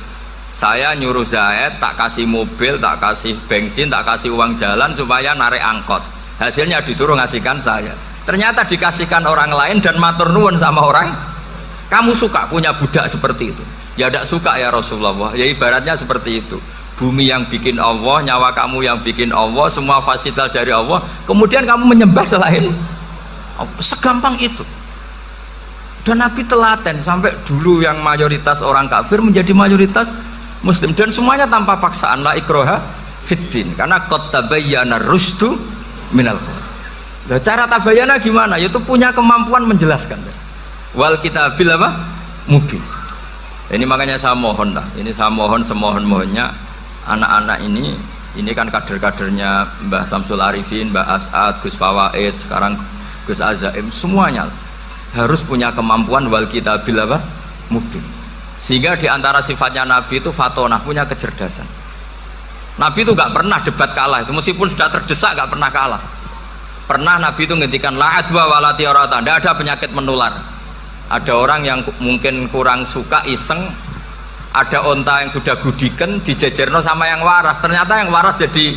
saya nyuruh Zaid, tak kasih mobil, tak kasih bensin, tak kasih uang jalan supaya narik angkot. Hasilnya disuruh ngasihkan saya. Ternyata dikasihkan orang lain dan matur nuwun sama orang. Kamu suka punya budak seperti itu? Ya tidak suka ya Rasulullah. Ya ibaratnya seperti itu. Bumi yang bikin Allah, nyawa kamu yang bikin Allah, semua fasilitas dari Allah. Kemudian kamu menyembah selain Allah. Segampang itu. Dan Nabi telaten sampai dulu yang mayoritas orang kafir menjadi mayoritas Muslim, dan semuanya tanpa paksaan, la ikroha fiddin, karena qad tabayyana rusdu minal ghayy. Nah, cara tabayana gimana? Yaitu punya kemampuan menjelaskan. Wal kitabil apa? Mubin. Ini makanya saya mohon lah. Ini saya mohon semohon-mohonnya anak-anak ini kan kader-kadernya Mbah Samsul Arifin, Mbah As'ad, Gus Fawaid, sekarang Gus Azaim, semuanya harus punya kemampuan wal kitabil apa? Mubin. Sehingga diantara sifatnya Nabi itu fatonah, punya kecerdasan. Nabi itu gak pernah debat kalah, itu meskipun sudah terdesak gak pernah kalah. Pernah Nabi itu ngendikan la adwa wala tiarata, tidak ada penyakit menular. Ada orang yang mungkin kurang suka iseng, ada onta yang sudah gudiken dijejerno sama yang waras, ternyata yang waras jadi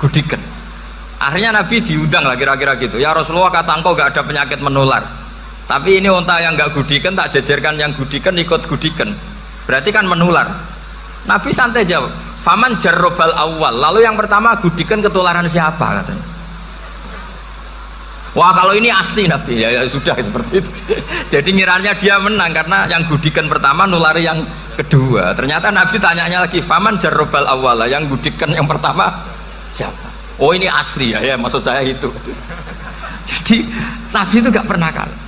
gudiken. Akhirnya Nabi diundang lah kira-kira gitu. Ya Rasulullah, kata engkau gak ada penyakit menular, tapi ini onta yang gak gudiken tak jejerkan yang gudiken ikut gudiken, berarti kan menular. Nabi santai jawab, faman jarrobal awal, lalu yang pertama gudiken ketularan siapa katanya. Wah kalau ini asli Nabi, ya sudah seperti itu. Jadi ngiranya dia menang karena yang gudikan pertama nulari yang kedua. Ternyata Nabi tanyanya lagi, faman jarrobal awala, yang gudikan yang pertama siapa? Oh ini asli ya, maksud saya itu. Jadi Nabi itu gak pernah kalah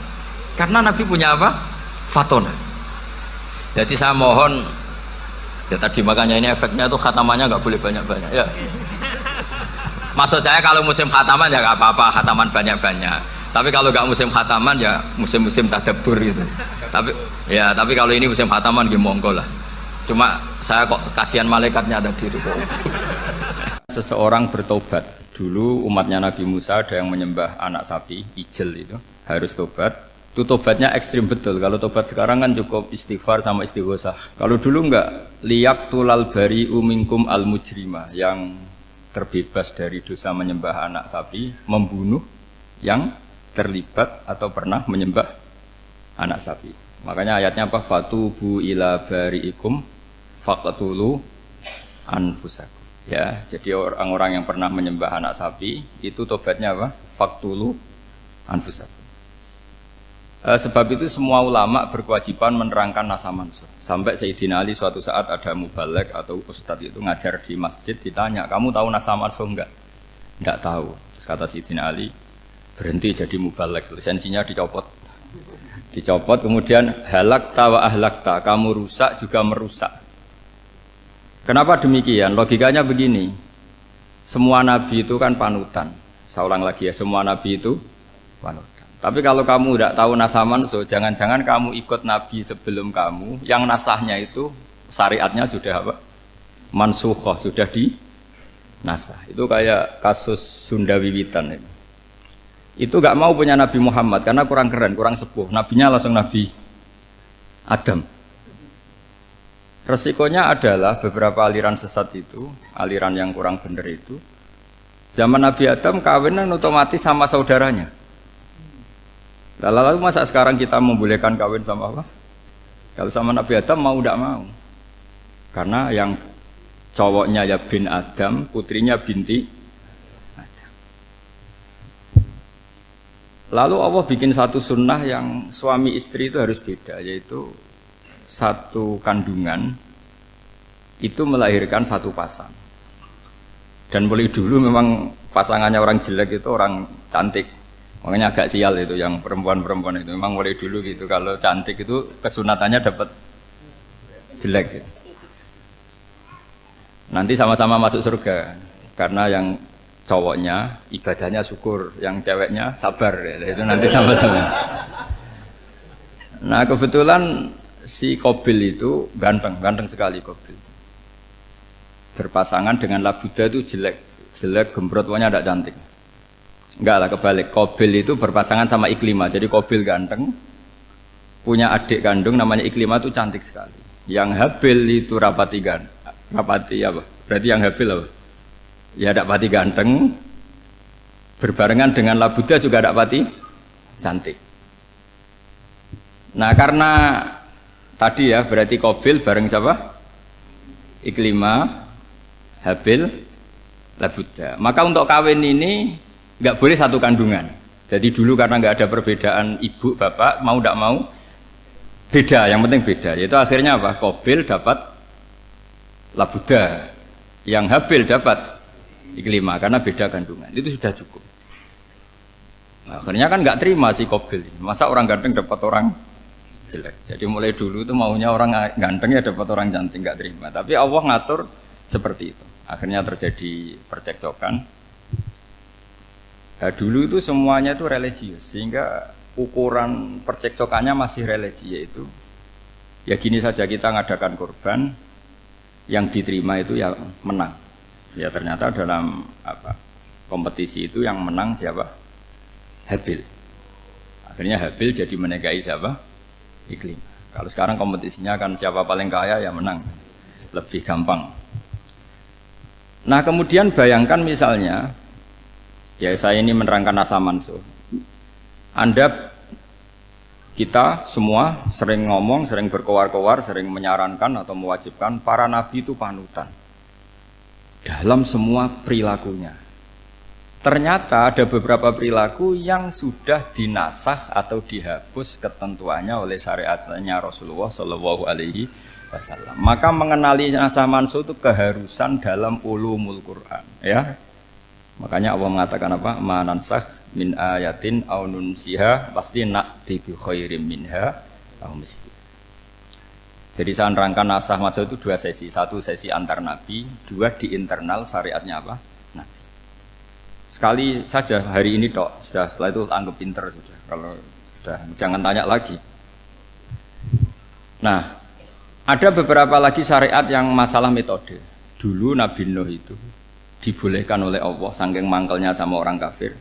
karena Nabi punya apa? Fatona. Jadi saya mohon, ya tadi makanya ini efeknya tuh khatamannya gak boleh banyak-banyak ya. Maksud saya kalau musim khataman ya gak apa-apa, khataman banyak-banyak. Tapi kalau gak musim khataman ya musim-musim tadabbur gitu. Tapi kalau ini musim khataman ya monggo lah. Cuma saya kok kasihan malaikatnya tadi itu kok. Seseorang bertobat. Dulu umatnya Nabi Musa ada yang menyembah anak sapi, ijel itu, harus tobat. Itu tobatnya ekstrim betul. Kalau tobat sekarang kan cukup istighfar sama istighosah. Kalau dulu enggak, liyak tulal bari umingkum al mujrima, yang terbebas dari dosa menyembah anak sapi, membunuh yang terlibat atau pernah menyembah anak sapi. Makanya ayatnya apa? Fatubu ila bari'ikum faqtulu anfusakum. Ya, jadi orang-orang yang pernah menyembah anak sapi itu tobatnya apa? Faqtulu anfusakum. Sebab itu semua ulama berkewajiban menerangkan nasa mansuh. Sampai Sayyidina Ali suatu saat ada mubalek atau ustadz itu ngajar di masjid, ditanya, kamu tahu nasa mansuh enggak? Enggak tahu. Terus kata Sayyidina Ali, berhenti jadi mubalek, lisensinya dicopot. Dicopot, kemudian halakta wa ahlakta, kamu rusak juga merusak. Kenapa demikian? Logikanya begini, semua nabi itu kan panutan. Saya ulang lagi ya, semua nabi itu panutan. Tapi kalau kamu tidak tahu nasaman, so jangan-jangan kamu ikut nabi sebelum kamu, yang nasahnya itu syariatnya sudah apa? Mansukhoh, sudah di nasah. Itu kayak kasus Sunda Wiwitan itu. Itu gak mau punya Nabi Muhammad karena kurang keren, kurang sepuh. Nabinya langsung Nabi Adam. Resikonya adalah beberapa aliran sesat itu, aliran yang kurang benar itu, zaman Nabi Adam kawinan otomatis sama saudaranya. Lalu masa sekarang kita membolehkan kawin sama apa? Kalau sama Nabi Adam mau tidak mau. Karena yang cowoknya ya bin Adam, putrinya binti Adam. Lalu Allah bikin satu sunnah yang suami istri itu harus beda, yaitu satu kandungan itu melahirkan satu pasang. Dan mulai dulu memang pasangannya orang jelek itu orang cantik. Makanya agak sial itu yang perempuan-perempuan itu. Memang mulai dulu gitu, kalau cantik itu kesunatannya dapat jelek gitu. Nanti sama-sama masuk surga karena yang cowoknya ibadahnya syukur, yang ceweknya sabar ya. Itu nanti sama-sama. Nah kebetulan si Qabil itu ganteng sekali Qabil. Berpasangan dengan Labuda itu jelek gembrot, pokoknya tidak cantik. Enggak lah, kebalik. Qabil itu berpasangan sama Iklimah. Jadi Qabil ganteng, punya adik kandung namanya Iklimah itu cantik sekali. Yang Habil itu rapati apa? Berarti yang Habil apa? Ya rapati ganteng, berbarengan dengan Labuda juga rapati cantik. Nah karena tadi ya berarti Qabil bareng siapa? Iklimah, Habil, Labuda. Maka untuk kawin ini nggak boleh satu kandungan. Jadi dulu karena nggak ada perbedaan ibu bapak, mau tidak mau beda, yang penting beda. Yaitu akhirnya apa? Qabil dapat Labuda, yang Habil dapat Iklimah karena beda kandungan. Itu sudah cukup. Akhirnya kan nggak terima si Qabil. Masa orang ganteng dapat orang jelek. Jadi mulai dulu itu maunya orang ganteng ya dapat orang cantik, nggak terima. Tapi Allah ngatur seperti itu. Akhirnya terjadi percekcokan. Nah, dulu itu semuanya itu religius sehingga ukuran percekcokannya masih religi, yaitu ya gini saja, kita ngadakan korban yang diterima itu ya menang. Ya ternyata dalam kompetisi itu yang menang siapa? Habil. Akhirnya Habil jadi menikahi siapa? Iklim. Kalau sekarang kompetisinya kan siapa paling kaya ya menang. Lebih gampang. Nah kemudian bayangkan misalnya, ya saya ini menerangkan asa mansuh. Kita semua sering ngomong, sering berkoar-koar, sering menyarankan atau mewajibkan para nabi itu panutan dalam semua perilakunya. Ternyata ada beberapa perilaku yang sudah dinasakh atau dihapus ketentuannya oleh syariatnya Rasulullah Shallallahu Alaihi Wasallam. Maka mengenali nasakh mansuh itu keharusan dalam ulumul Quran. Ya, makanya Allah mengatakan apa? Manansakh min ayatin aw nunsiha pasti na'ti bi khairim minha aw misli. Jadi saya nerangkan nasakh mansuh itu dua sesi. Satu sesi antar nabi, dua di internal syariatnya apa? Nabi. Sekali saja hari ini tok, sudah setelah itu anggap pinter sudah. Kalau sudah jangan tanya lagi. Nah, ada beberapa lagi syariat yang masalah metode. Dulu Nabi Nuh itu dibolehkan oleh Allah saking mangkelnya sama orang kafir.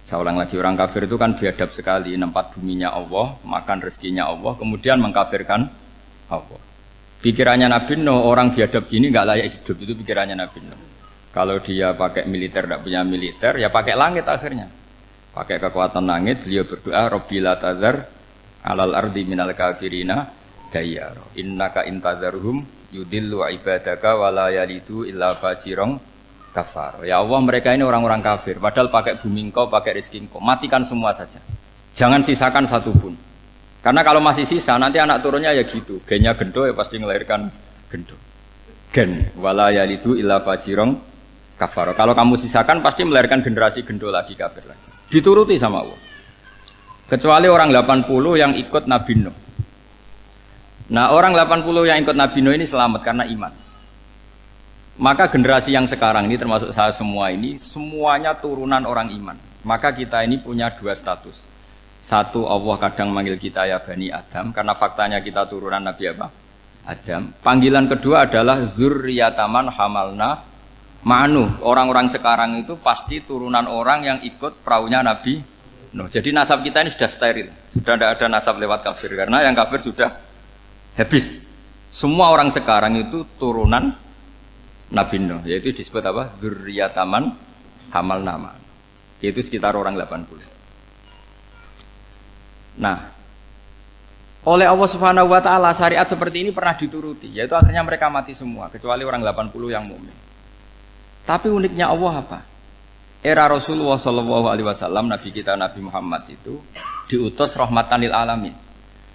Saya ulang lagi, orang kafir itu kan biadab sekali, nempat buminya Allah, makan rezekinya Allah, kemudian mengkafirkan Allah. Pikirannya Nabi Nuh, orang biadab gini nggak layak hidup, itu pikirannya Nabi Nuh. Kalau dia pakai militer, tidak punya militer, ya pakai langit akhirnya. Pakai kekuatan langit, beliau berdoa, Rabbi la tadzar alal ardi minal kafirina dayyar. Innaka intadzarhum yudillu ibadaka wa la yalidu illa fajirong kafar. Ya Allah, mereka ini orang-orang kafir, padahal pakai bumi engkau, pakai rezeki engkau, matikan semua saja. Jangan sisakan satupun. Karena kalau masih sisa, nanti anak turunnya ya gitu. Gennya gendo ya pasti melahirkan gendo. Gen, wala yalidu illa fajirong kafar. Kalau kamu sisakan pasti melahirkan generasi gendo lagi, kafir lagi. Dituruti sama Allah. Kecuali orang 80 yang ikut Nabi Nuh. Nah, orang 80 yang ikut Nabi Nuh ini selamat karena iman. Maka generasi yang sekarang ini termasuk saya semua ini semuanya turunan orang iman. Maka kita ini punya dua status. Satu, Allah kadang manggil kita ya Bani Adam karena faktanya kita turunan Nabi apa? Adam. Panggilan kedua adalah zurriyataman hamalna ma'nu. Orang-orang sekarang itu pasti turunan orang yang ikut perahunya Nabi Nuh. Jadi nasab kita ini sudah steril. Sudah tidak ada nasab lewat kafir karena yang kafir sudah habis. Semua orang sekarang itu turunan Nabi Nuh, yaitu disebut apa? Zurriyataman hamal nama. Yaitu sekitar orang 80. Nah, oleh Allah Subhanahu wa taala syariat seperti ini pernah dituruti, yaitu akhirnya mereka mati semua kecuali orang 80 yang mukmin. Tapi uniknya Allah apa? Era Rasulullah Shallallahu Alaihi Wasallam, Nabi kita Nabi Muhammad itu diutus rahmatan lil alamin.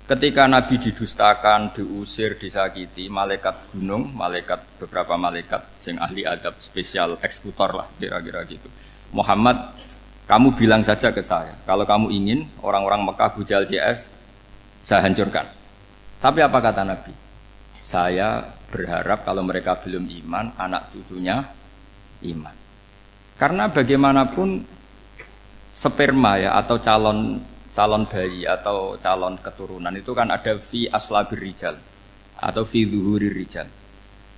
Ketika Nabi didustakan, diusir, disakiti, malaikat gunung, beberapa malaikat yang ahli adab spesial eksekutor lah kira-kira gitu. Muhammad, kamu bilang saja ke saya, kalau kamu ingin orang-orang Mekah Bujal CS, saya hancurkan. Tapi apa kata Nabi? Saya berharap kalau mereka belum iman, anak cucunya iman. Karena bagaimanapun sperma ya atau calon bayi atau calon keturunan itu kan ada fi aslabir rijal atau fi zuhurir rijal.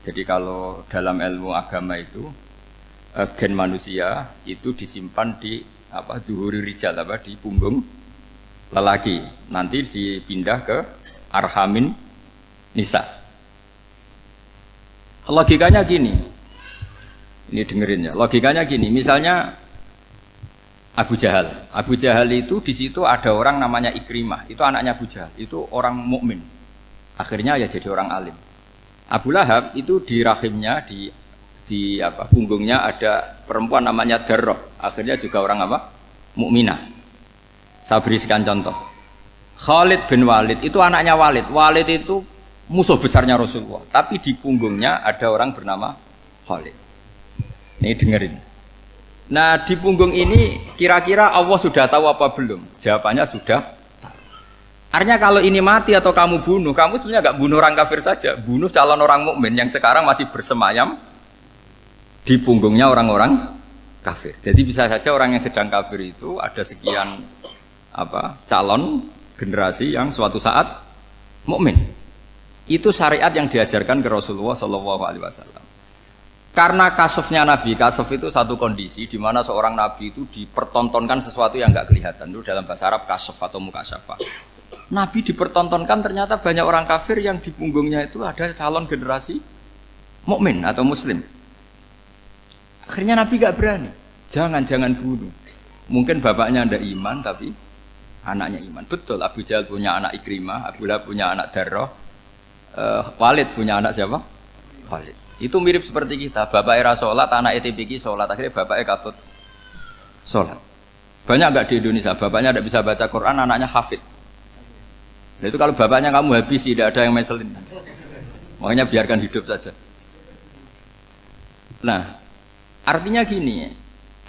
Jadi kalau dalam ilmu agama itu gen manusia itu disimpan di zuhurir rijal di punggung lelaki. Nanti dipindah ke arhamin nisa. Logikanya gini. Ini dengerin ya. Logikanya gini, misalnya Abu Jahal itu di situ ada orang namanya Ikrimah, itu anaknya Abu Jahal, itu orang mukmin. Akhirnya ya jadi orang alim. Abu Lahab itu di rahimnya di punggungnya ada perempuan namanya Darrah, akhirnya juga orang mukminah. Saya berikan contoh. Khalid bin Walid itu anaknya Walid. Walid itu musuh besarnya Rasulullah, tapi di punggungnya ada orang bernama Khalid. Ini dengerin. Nah di punggung ini Kira-kira Allah sudah tahu apa belum? Jawabannya sudah tahu. Artinya kalau ini mati atau kamu bunuh, kamu sebenarnya nggak bunuh orang kafir saja, bunuh calon orang mukmin yang sekarang masih bersemayam di punggungnya orang-orang kafir. Jadi bisa saja orang yang sedang kafir itu ada sekian calon generasi yang suatu saat mukmin. Itu syariat yang diajarkan ke Rasulullah SAW. Karena kasofnya Nabi, kasof itu satu kondisi di mana seorang Nabi itu dipertontonkan sesuatu yang nggak kelihatan. Itu dalam bahasa Arab kasof atau mukasyafah. Nabi dipertontonkan ternyata banyak orang kafir yang di punggungnya itu ada calon generasi mukmin atau muslim. Akhirnya Nabi gak berani. Jangan bunuh. Mungkin bapaknya ada iman tapi anaknya iman. Betul, Abu Jahal punya anak Ikrimah, Abu Lahab punya anak Darrah, Walid punya anak siapa? Walid. Itu mirip seperti kita. Bapak era sholat, anak ETPK sholat. Akhirnya bapaknya katut sholat. Banyak gak di Indonesia? Bapaknya tidak bisa baca Quran, anaknya hafid. Nah, itu kalau bapaknya kamu habisi, tidak ada yang meselin. Makanya biarkan hidup saja. Nah, artinya gini,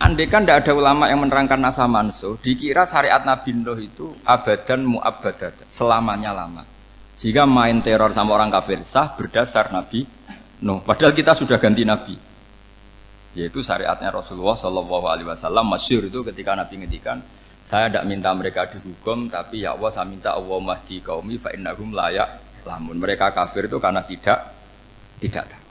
andai kan tidak ada ulama yang menerangkan nasa mansuh, dikira syariat Nabi Nuh itu abadan mu'abbadat, selamanya lama. Sehingga main teror sama orang kafir sah berdasar Nabi Nuh. Padahal kita sudah ganti Nabi. Yaitu syariatnya Rasulullah SAW masyhur itu ketika Nabi ngendikan, saya tidak minta mereka dihukum, tapi ya Allah saya minta Allah mahdi qaumi fa innahum la ya'lamun. Mereka kafir itu karena tidak tahu.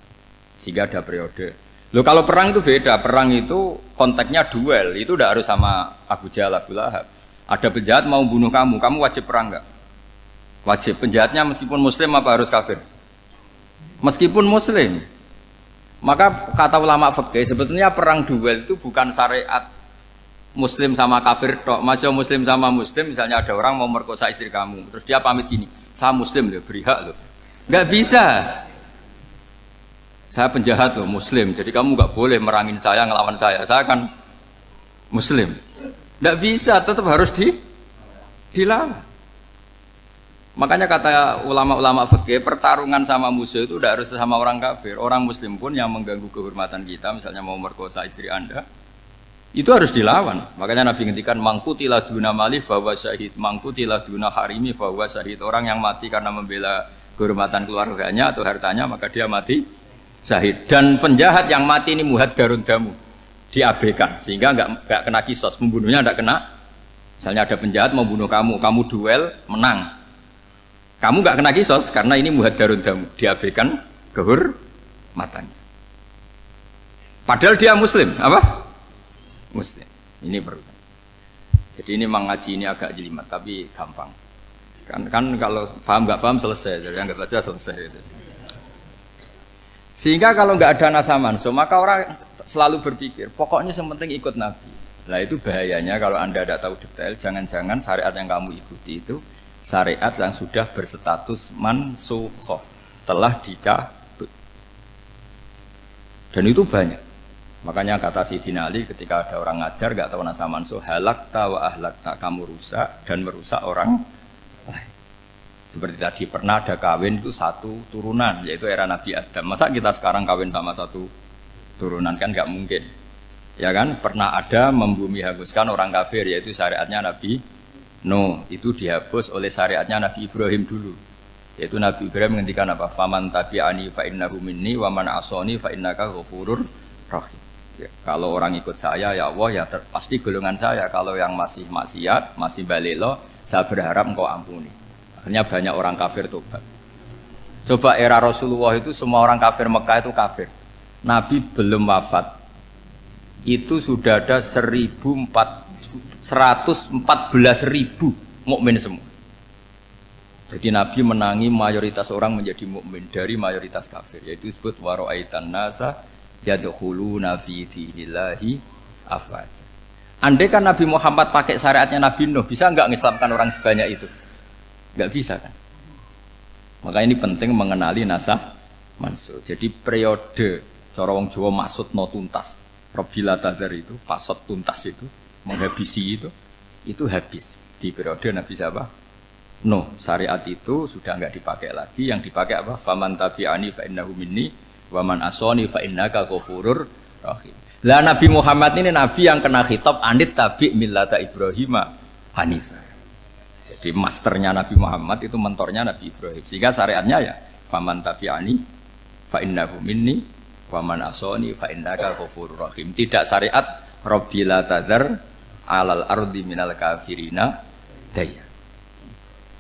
Sehingga ada periode. Loh kalau perang itu beda, perang itu konteksnya duel, itu tidak harus sama Abu Jahal, Abu Lahab. Ada penjahat mau bunuh kamu wajib perang enggak? Wajib. Penjahatnya meskipun muslim apa harus kafir? Meskipun muslim. Maka kata ulama fikih sebetulnya perang duel itu bukan syariat muslim sama kafir tok. Masih muslim sama muslim, misalnya ada orang mau merkosa istri kamu, terus dia pamit gini, saya muslim loh, beri hak loh. Enggak bisa. Saya penjahat loh, muslim, jadi kamu nggak boleh merangin saya, ngelawan saya kan muslim. Nggak bisa, tetap harus dilawan. Makanya kata ulama-ulama fikih, pertarungan sama musuh itu tidak harus sama orang kafir. Orang muslim pun yang mengganggu kehormatan kita, misalnya mau merkosa istri Anda, itu harus dilawan. Makanya Nabi ngendikan mangkutilah duna mali fahuwa syahid, mangkutilah duna harimi fahuwa syahid. Orang yang mati karena membela kehormatan keluarganya atau hartanya, maka dia mati syahid. Dan penjahat yang mati ini muhaddarun damu, diabaikan sehingga nggak kena kisos, membunuhnya nggak kena. Misalnya ada penjahat mau bunuh kamu duel menang, kamu nggak kena kisos karena ini muhaddarun damu, diabaikan kehormatannya. Padahal dia muslim, apa? Muslim. Ini perlu. Jadi ini mengaji ini agak jelimet tapi gampang. Kan kalau paham nggak paham selesai, jadi anggap aja selesai itu. Sehingga kalau nggak ada nasa mansuh, maka orang selalu berpikir, pokoknya yang penting ikut Nabi. Nah itu bahayanya kalau Anda tidak tahu detail, jangan-jangan syariat yang kamu ikuti itu syariat yang sudah berstatus mansukhoh, telah dicabut. Dan itu banyak. Makanya kata Sayyidina Ali ketika ada orang ngajar nggak tahu nasa mansuh, halakta wa ahlakta, kamu rusak dan merusak orang lain. Seperti tadi pernah ada kawin itu satu turunan, yaitu era Nabi Adam. Masa kita sekarang kawin sama satu turunan, kan nggak mungkin. Ya kan, pernah ada membumi hanguskan orang kafir, yaitu syariatnya Nabi Nuh. Itu dihapus oleh syariatnya Nabi Ibrahim dulu. Yaitu Nabi Ibrahim menghentikan apa? Faman tabi'ani fa innahu minni wa man asoni fa innaka ghafurur rahim. Ya, kalau orang ikut saya ya Allah ya pasti golongan saya. Kalau yang masih maksiat, masih balelo, saya berharap engkau ampuni. Akhirnya banyak orang kafir tobat. Coba era Rasulullah itu semua orang kafir Mekah itu kafir. Nabi belum wafat. Itu sudah ada 114.000 mukmin semua. Jadi Nabi menangi mayoritas orang menjadi mukmin dari mayoritas kafir. Yaitu disebut wara'aitan nasa yadkhuluna fi dinillahi afwaja. Andai kan Nabi Muhammad pakai syariatnya Nabi Nuh, bisa enggak mengislamkan orang sebanyak itu? Enggak bisa kan? Maka ini penting mengenali nasa mansuh. Jadi periode cara wong Jawa maksud no tuntas. Robila tadar itu, pasot tuntas itu, menghabisi itu habis di periode Nabi siapa? Nuh. Syariat itu sudah enggak dipakai lagi. Yang dipakai apa? Faman tabi'ani fa innahu minni wa man asoni fa innaka ghafurur rahim. Lah Nabi Muhammad ini nabi yang kena khitab anit tabi millata Ibrahim Hanifah. Jadi masternya Nabi Muhammad itu mentornya Nabi Ibrahim. Sehingga syariatnya ya faman tabi'ani fa innahu minni wa man asani fa innaka ghafurur rahim. Tidak syariat Rabbi la tadzar alal ardi minal kafirina daya.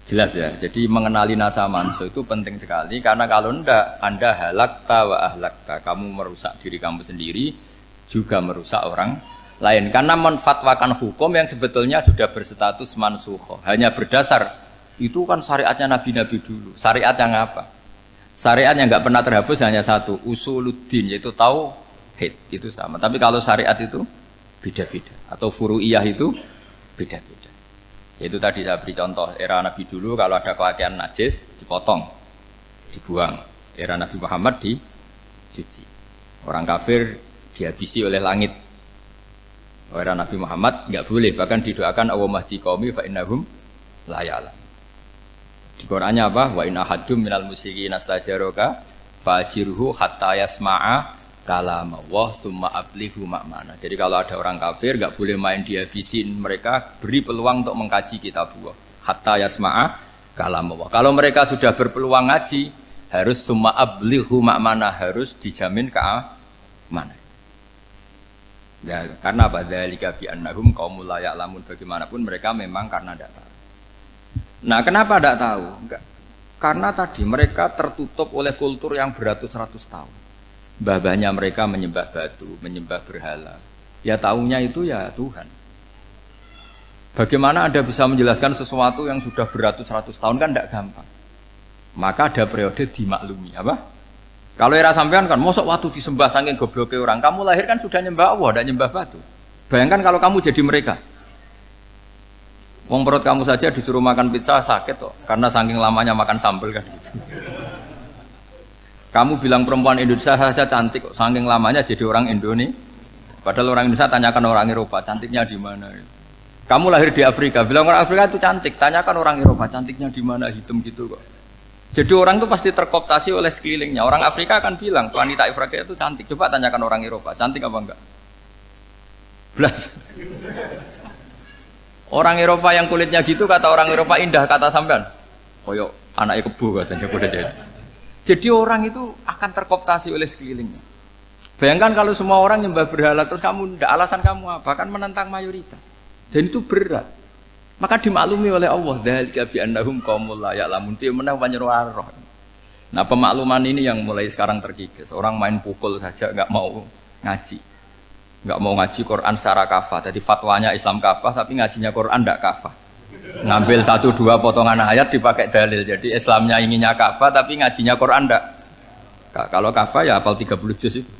Jelas ya. Jadi mengenali nasa manso itu penting sekali karena kalau ndak Anda halakta wa ahlakta, kamu merusak diri kamu sendiri juga merusak orang lain karena menfatwakan hukum yang sebetulnya sudah berstatus mansukh hanya berdasar itu kan syariatnya nabi-nabi dulu. Syariat yang apa? Syariat yang nggak pernah terhapus hanya satu, usuluddin, yaitu tauhid, itu sama. Tapi kalau syariat itu beda-beda atau furu'iyah itu beda-beda. Yaitu tadi saya beri contoh era nabi dulu kalau ada pakaian najis dipotong, dibuang. Era Nabi Muhammad dicuci. Orang kafir dihabisi oleh langit. Era Nabi Muhammad nggak boleh, bahkan didoakan Allahumma hdi qaumi fa innahum la ya'lam. Di Qur'annya apa? Wa in ahadum minal musyrikin astajaraka fajirhu hatta yasma'a kalam Allah tsumma ablighu ma'mana. Jadi kalau ada orang kafir nggak boleh main dihabisin, mereka beri peluang untuk mengkaji kitabullah hatta yasma'a kalam Allah. Kalau mereka sudah berpeluang ngaji, harus tsumma ablighu ma'mana, harus dijamin keamanan. Ya, karena apa? Dzalika bi annahum qaumul la ya'lamun. Bagaimanapun mereka memang karena tidak tahu. Nah, kenapa tidak tahu? Enggak. Karena tadi mereka tertutup oleh kultur yang beratus-ratus tahun. Mbah-mbahnya mereka menyembah batu, menyembah berhala. Ya tahunya itu ya Tuhan. Bagaimana Anda bisa menjelaskan sesuatu yang sudah beratus-ratus tahun kan tidak gampang. Maka ada periode dimaklumi, apa? Kalau era sampean kan, mosok waktu disembah saking gobloknya orang, kamu lahir kan sudah nyembah Allah, tidak nyembah batu. Bayangkan kalau kamu jadi mereka. Wong perut kamu saja disuruh makan pizza sakit kok, karena saking lamanya makan sambal kan gitu. Kamu bilang perempuan Indonesia saja cantik kok, saking lamanya jadi orang Indonesia. Padahal orang Indonesia tanyakan orang Eropa, cantiknya di mana? Kamu lahir di Afrika, bilang orang Afrika itu cantik, tanyakan orang Eropa, cantiknya di mana, hitam gitu kok. Jadi orang itu pasti terkooptasi oleh sekelilingnya. Orang Afrika akan bilang wanita Afrika itu cantik. Coba tanyakan orang Eropa, cantik apa enggak? Belas. Orang Eropa yang kulitnya gitu kata orang Eropa indah, kata sampean. Koyok anaknya kebo katanya udah jadi. Jadi orang itu akan terkooptasi oleh sekelilingnya. Bayangkan kalau semua orang nyembah berhala terus kamu ndak, alasan kamu apa? Kan menentang mayoritas. Dan itu berat. Maka dimaklumi oleh Allah, dzalika bi annahum qaumul la ya'lamun fi manah panyeruarah. Nah, pemakluman ini yang mulai sekarang terkikis. Orang main pukul saja enggak mau ngaji. Enggak mau ngaji Quran secara kafah. Jadi fatwanya Islam kafah tapi ngajinya Quran enggak kafah. Ngambil 1-2 potongan ayat dipakai dalil. Jadi Islamnya inginnya kafah tapi ngajinya Quran enggak. Kalau kafah ya hafal 30 juz itu.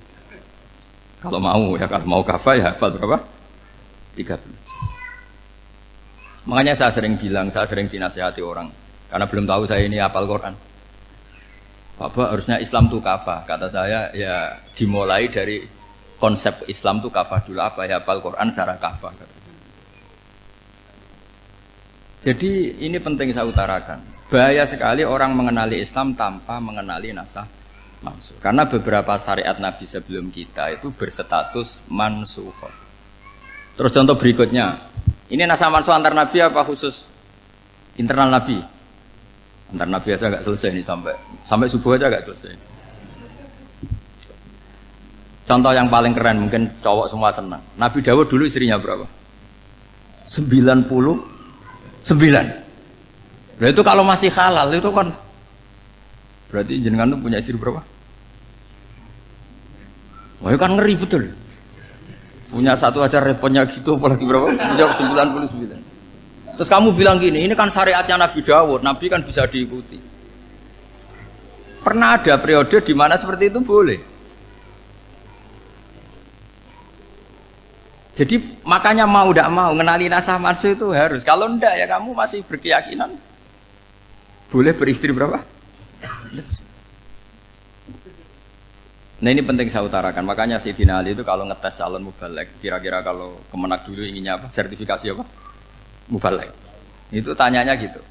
Kalau mau ya, kalau mau kafah ya hafal berapa? 30. Makanya saya sering bilang, saya sering dinasihati orang karena belum tahu saya ini hafal Quran. Bapak harusnya Islam itu kafah. Kata saya ya dimulai dari konsep Islam itu kafah dulu, apa ya hafal Quran secara kafah. Jadi ini penting saya utarakan. Bahaya sekali orang mengenali Islam tanpa mengenali nasah mansukh. Karena beberapa syariat Nabi sebelum kita itu berstatus mansukh. Terus contoh berikutnya. Ini nasah mansukh antar Nabi apa khusus internal Nabi? Antar Nabi aja agak selesai nih sampai subuh aja agak selesai. Contoh yang paling keren mungkin cowok semua senang. Nabi Dawud dulu istrinya berapa? 99. Nah itu kalau masih halal itu kan berarti jenengan tuh punya istri berapa? Wah kan ngeri betul. Punya satu aja repotnya gitu, apalagi berapa? Menjawab 99. Terus kamu bilang gini, ini kan syariatnya Nabi Dawud, Nabi kan bisa diikuti. Pernah ada periode di mana seperti itu boleh. Jadi makanya mau tidak mau mengenali nasah mansukh itu harus. Kalau ndak ya kamu masih berkeyakinan boleh beristri berapa? Nah ini penting saya utarakan, makanya Sayyidina Ali itu kalau ngetes calon mubalek, kira-kira kalau Kemenak dulu inginnya apa? Sertifikasi apa? Mubalek. Itu tanyanya gitu.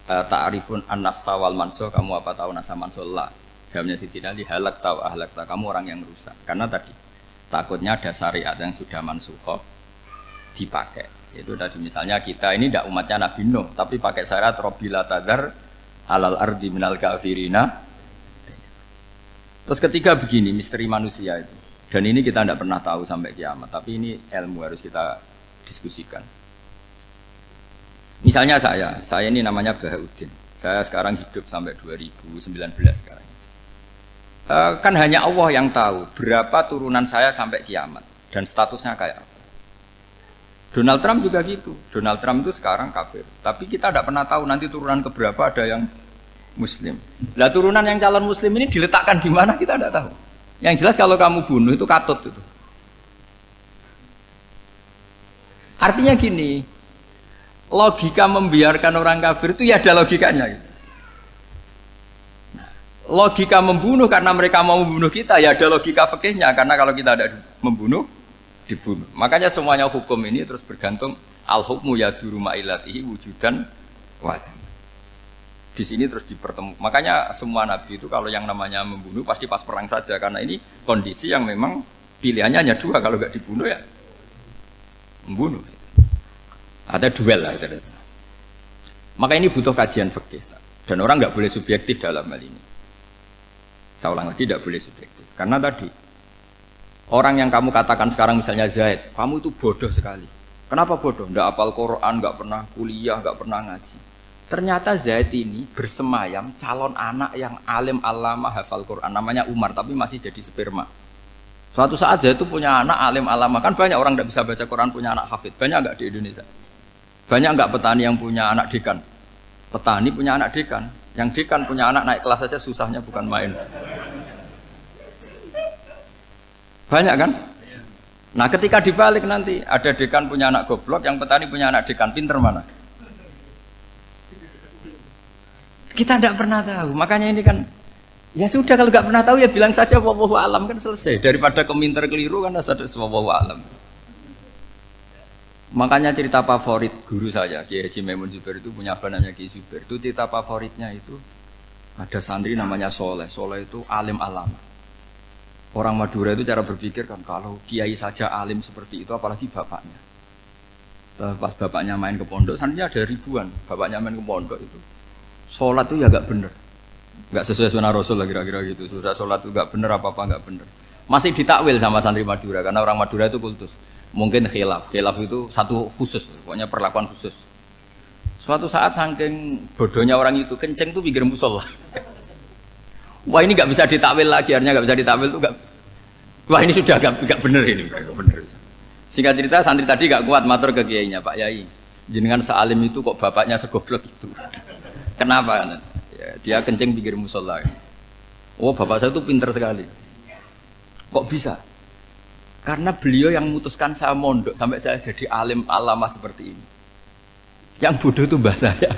Ta'rifun an-nassa wal mansukh, kamu apa tahu nasa mansukh? La. Jawabnya Sayyidina Ali, halak tahu ahlak tahu, kamu orang yang rusak. Karena tadi Takutnya ada syariat yang sudah mansukhoh dipakai. Itu tadi misalnya kita ini tidak umatnya Nabi Nuh, tapi pakai syariat Robbila tadar alal ardi minal kafirina. Terus ketiga begini, misteri manusia itu. Dan ini kita tidak pernah tahu sampai kiamat, tapi ini ilmu harus kita diskusikan. Misalnya saya ini namanya Bahaudin. Saya sekarang hidup sampai 2019 sekarang. Kan hanya Allah yang tahu berapa turunan saya sampai kiamat dan statusnya kayak apa. Donald Trump juga gitu. Donald Trump itu sekarang kafir, tapi kita tidak pernah tahu nanti turunan keberapa ada yang Muslim. Lah turunan yang calon Muslim ini diletakkan di mana kita tidak tahu. Yang jelas kalau kamu bunuh itu katut itu. Artinya gini, logika membiarkan orang kafir itu ya ada logikanya. Gitu. Logika membunuh karena mereka mau membunuh kita ya ada logika fikihnya, karena kalau kita ada membunuh dibunuh. Makanya semuanya hukum ini terus bergantung al-hukmu yaduru ma'ilatihi wujudan wadam. Di sini terus dipertemukan. Makanya semua nabi itu kalau yang namanya membunuh pasti pas perang saja, karena ini kondisi yang memang pilihannya hanya dua, kalau nggak dibunuh ya membunuh. Ada duel lah itu. Maka ini butuh kajian fikih dan orang nggak boleh subjektif dalam hal ini. Saya ulang lagi, tidak boleh subjektif. Karena tadi, orang yang kamu katakan sekarang misalnya Zaid, kamu itu bodoh sekali. Kenapa bodoh? Tidak hafal Quran, nggak pernah kuliah, nggak pernah ngaji. Ternyata Zaid ini bersemayam calon anak yang alim alama hafal Quran. Namanya Umar, tapi masih jadi sperma. Suatu saat Zaid itu punya anak alim alama. Kan banyak orang tidak bisa baca Quran punya anak hafid. Banyak nggak di Indonesia? Banyak nggak petani yang punya anak dekan? Petani punya anak dekan. Yang dekan punya anak naik kelas saja susahnya bukan main. Banyak kan? Nah ketika dibalik nanti ada dekan punya anak goblok, yang petani punya anak dekan, pinter mana? Kita tidak pernah tahu. Makanya ini kan ya sudah, kalau nggak pernah tahu ya bilang saja wallahu alam, kan selesai. Daripada keminter keliru kan ada wallahu alam. Makanya cerita favorit guru saya, Kiai Haji Maimun Zubair itu punya apa namanya Kiai Zubair. Itu cerita favoritnya itu ada santri namanya Soleh. Soleh itu alim alama. Orang Madura itu cara berpikir kan kalau kiai saja alim seperti itu, apalagi bapaknya. Pas bapaknya main ke pondok, santrinya ada ribuan. Bapaknya main ke pondok itu, sholat itu ya gak bener, gak sesuai sunnah Rasul lah kira-kira gitu. Sudah sholat itu gak bener, apa-apa gak bener. Masih ditakwil sama santri Madura, karena orang Madura itu kultus. Mungkin khilaf itu satu khusus, pokoknya perlakuan khusus. Suatu saat saking bodohnya orang itu, kenceng tuh pinggir musola. Wah ini nggak bisa ditakwil lagi, akhirnya nggak bisa ditakwil tuh nggak. Wah ini sudah nggak bener ini, nggak bener. Singkat cerita santri tadi nggak kuat matur ke kiainya, Pak Yai, jenengan sealim itu kok bapaknya segoblok itu. Kenapa? Ya, dia kenceng pinggir musola. Oh bapak saya tuh pinter sekali. Kok bisa? Karena beliau yang memutuskan saya mondok sampai saya jadi alim alama seperti ini. Yang bodoh itu mbah saya.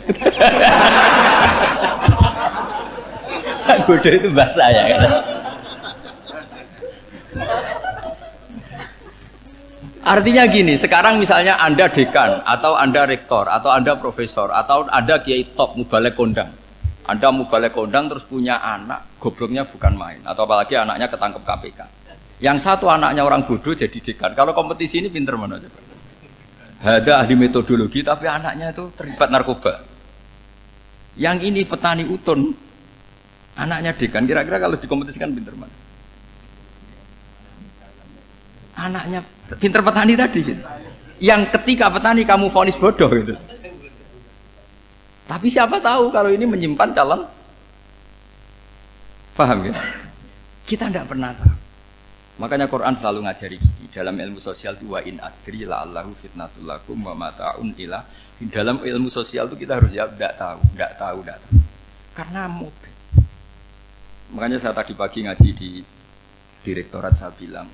Yang bodoh itu mbah saya. Artinya gini, sekarang misalnya Anda dekan, atau Anda rektor, atau Anda profesor, atau Anda kiai top mubalek kondang. Anda mubalek kondang terus punya anak, gobloknya bukan main. Atau apalagi anaknya ketangkep KPK. Yang satu anaknya orang bodoh jadi dekan. Kalau kompetisi ini pinter mana coba? Ada ahli metodologi tapi anaknya itu terlibat narkoba. Yang ini petani utun, anaknya dekan. Kira-kira kalau dikompetisikan pinter mana? Anaknya pinter petani tadi. Gitu. Yang ketika petani kamu vonis bodoh gitu. Tapi siapa tahu kalau ini menyimpan calon? Paham ya? Kita tidak pernah tahu. Makanya Quran selalu ngajari dalam ilmu sosial itu wa in adri la'allahu fitnatul lakum wa mata'un ila. Dalam ilmu sosial itu kita harus jawab tidak tahu. Karena mobil. Makanya saya tadi pagi ngaji di direktorat, saya bilang,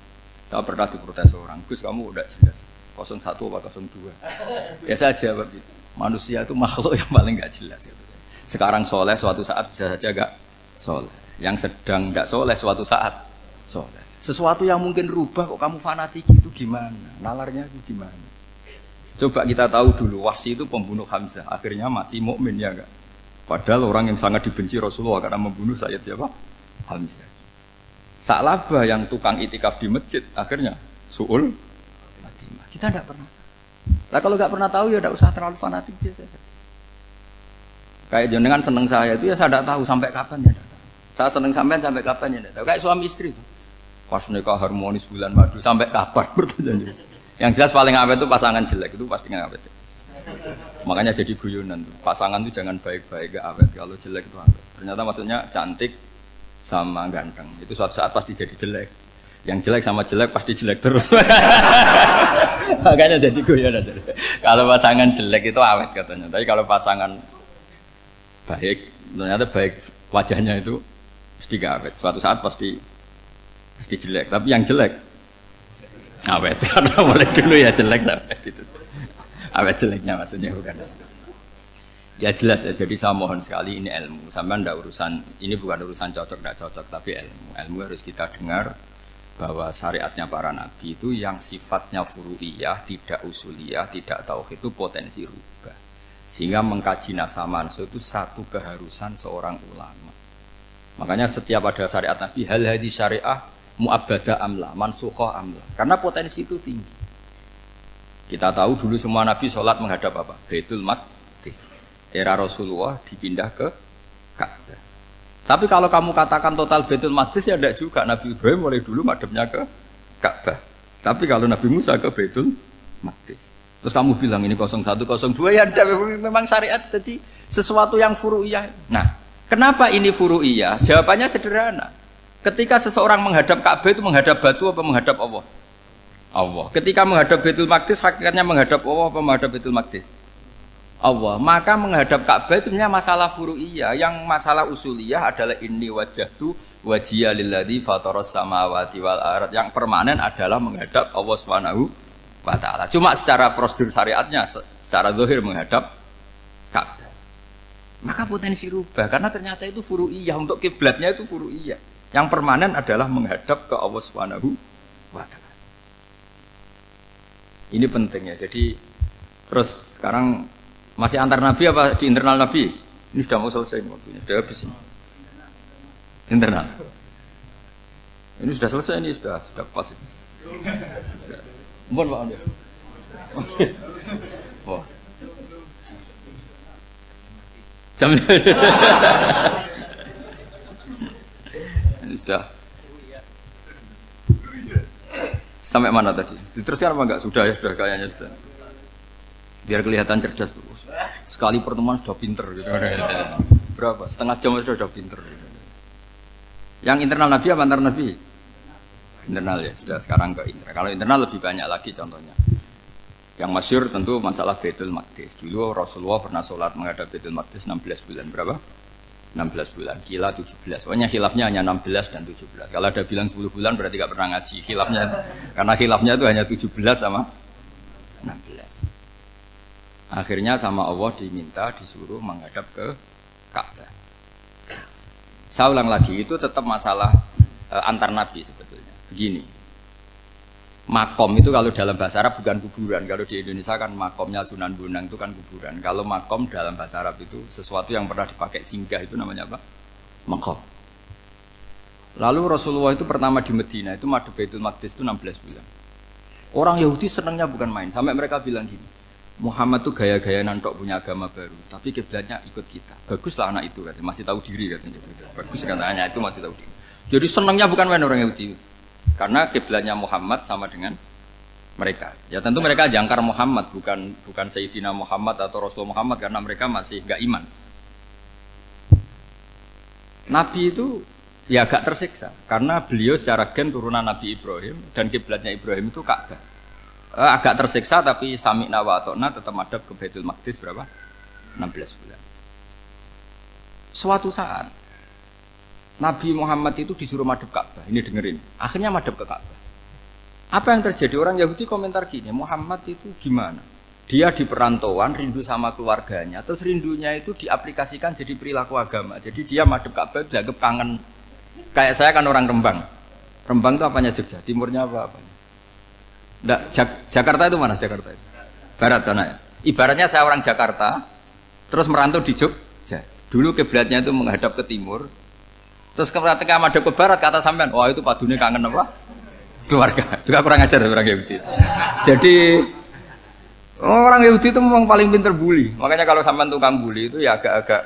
saya pernah diprotes orang, Gus kamu udah jelas 01 apa 02. Ya saya jawab gitu. Manusia itu makhluk yang paling gak jelas gitu. Sekarang soleh suatu saat bisa saja gak soleh. Yang sedang gak soleh suatu saat soleh. Sesuatu yang mungkin rubah kok kamu fanatik itu gimana? Nalarnya itu gimana? Coba kita tahu dulu, Wahsy itu pembunuh Hamzah, akhirnya mati mukmin ya enggak? Padahal orang yang sangat dibenci Rasulullah karena membunuh Sayyid siapa? Hamzah. Sa'labah yang tukang itikaf di masjid akhirnya su'ul khatimah. Kita tidak pernah. Lah kalau nggak pernah tahu ya tidak usah terlalu fanatik, biasa saja. Kayak jenengan seneng saya itu ya saya tidak tahu sampai kapan ya. Saya seneng sampean sampai kapan ya tidak tahu. Kayak suami istri itu. Pas nikah harmonis bulan madu sampai kapan bertanya. Yang jelas paling awet itu pasangan jelek itu pasti nggak awet. Makanya jadi guyonan tuh. Pasangan itu jangan baik-baik gak awet. Kalau jelek itu awet. Ternyata maksudnya cantik sama ganteng. Itu suatu saat pasti jadi jelek. Yang jelek sama jelek pasti jelek terus. Makanya jadi guyonan. Kalau pasangan jelek itu awet katanya. Tapi kalau pasangan baik, ternyata baik wajahnya itu pasti gak awet. Suatu saat pasti jelek. Tapi yang jelek awet. Karena mulai dulu ya jelek sampai itu. Awet jeleknya maksudnya bukan. Ya jelas ya. Jadi saya mohon sekali ini ilmu. Sampai ndak urusan ini bukan urusan cocok ndak cocok tapi ilmu. Ilmu harus kita dengar bahwa syariatnya para nabi itu yang sifatnya furu'iyah, tidak usuliyah, tidak tauhid itu potensi rubah. Sehingga mengkaji nasab manusia itu satu keharusan seorang ulama. Makanya setiap ada syariat nabi hal hadis syariah mu'abbada amla, mansukha amla. Karena potensi itu tinggi. Kita tahu dulu semua nabi sholat menghadap apa? Baitul Maqdis. Era Rasulullah dipindah ke Ka'bah. Tapi kalau kamu katakan total Baitul Maqdis ya tidak juga. Nabi Ibrahim mulai dulu madhabnya ke Ka'bah. Tapi kalau Nabi Musa ke Baitul Maqdis. Terus kamu bilang ini 0102 ya tidak, memang syariat jadi sesuatu yang furu'iyah. Nah, kenapa ini furu'iyah? Jawabannya sederhana. Ketika seseorang menghadap Ka'bah itu menghadap batu apa menghadap Allah? Allah. Ketika menghadap Baitul Maqdis hakikatnya menghadap Allah apa menghadap Baitul Maqdis? Allah. Maka menghadap Ka'bah itu sebenarnya masalah furu'iyah. Yang masalah usuliyah adalah inni wajjahtu wajhiya lilladzi fataras samawati wal ardh. Yang permanen adalah menghadap Allah Subhanahu wa taala. Cuma secara prosedur syariatnya secara zahir menghadap Ka'bah. Maka potensi rubah karena ternyata itu furu'iyah, untuk kiblatnya itu furu'iyah. Yang permanen adalah menghadap ke Allah Subhanahu wa taala. Ini penting ya. Jadi terus sekarang masih antar nabi apa di internal nabi? Ini sudah mau selesai waktunya, sudah habis ini. Internal. Ini sudah selesai, ini sudah pas ini. Mohon Pak Andi. Oh. Jam ini sudah. Sampai mana tadi? Diteruskan apa enggak? Sudah ya, sudah kayaknya sudah. Biar kelihatan cerdas terus. Sekali pertemuan sudah pinter gitu. Berapa? Setengah jam sudah pinter gitu. Yang internal nabi apa antar nabi? Internal ya, sudah sekarang ke internal. Kalau internal lebih banyak lagi contohnya. Yang masyhur tentu masalah Baitul Maqdis. Dulu Rasulullah pernah sholat menghadap Baitul Maqdis 16 bulan. Berapa? 16 bulan, kila 17. Pokoknya khilafnya hanya 16 dan 17. Kalau ada bilang 10 bulan berarti gak pernah ngaji khilafnya. Karena khilafnya itu hanya 17 sama 16. Akhirnya sama Allah diminta disuruh menghadap ke Ka'bah. Saya ulang lagi, itu tetap masalah antar nabi sebetulnya. Begini. Makom itu kalau dalam bahasa Arab bukan kuburan. Kalau di Indonesia kan makomnya Sunan Bonang itu kan kuburan. Kalau makom dalam bahasa Arab itu sesuatu yang pernah dipakai singgah itu namanya apa? Makom. Lalu Rasulullah itu pertama di Medina itu madhab Baitul Maqdis itu 16 bulan. Orang Yahudi senangnya bukan main. Sampai mereka bilang gini, Muhammad tuh gaya-gaya nantok punya agama baru. Tapi kiblatnya ikut kita. Baguslah anak itu katanya. Masih tahu diri katanya. Bagus katanya itu masih tahu diri. Jadi senangnya bukan main orang Yahudi. Karena kiblatnya Muhammad sama dengan mereka. Ya tentu mereka jangkar Muhammad, bukan Sayyidina Muhammad atau Rasul Muhammad karena mereka masih gak iman. Nabi itu ya agak tersiksa karena beliau secara gen turunan Nabi Ibrahim dan kiblatnya Ibrahim itu Ka'bah. Agak tersiksa tapi sami'na wa ata'na tetap madhab ke Baitul Maqdis berapa? 16 bulan. Suatu saat Nabi Muhammad itu disuruh madhab Ka'bah. Ini dengerin. Akhirnya madhab ke Ka'bah. Apa yang terjadi? Orang Yahudi komentar gini, Muhammad itu gimana? Dia di perantauan, rindu sama keluarganya. Terus rindunya itu diaplikasikan jadi perilaku agama. Jadi dia madhab Ka'bah dianggap kangen. Kayak saya kan orang Rembang. Rembang itu apanya Jogja? Timurnya apa-apanya? Nggak, Jakarta itu mana Jakarta itu? Barat sana ya? Ibaratnya saya orang Jakarta, terus merantau di Jogja. Dulu kiblatnya itu menghadap ke timur. Terus ketika madhep ke barat kata sampean, wah itu padune kangen apa? Keluarga. Juga kurang ajar orang Yahudi. Jadi orang Yahudi itu memang paling pinter bully. Makanya kalau sampean tukang bully itu ya agak-agak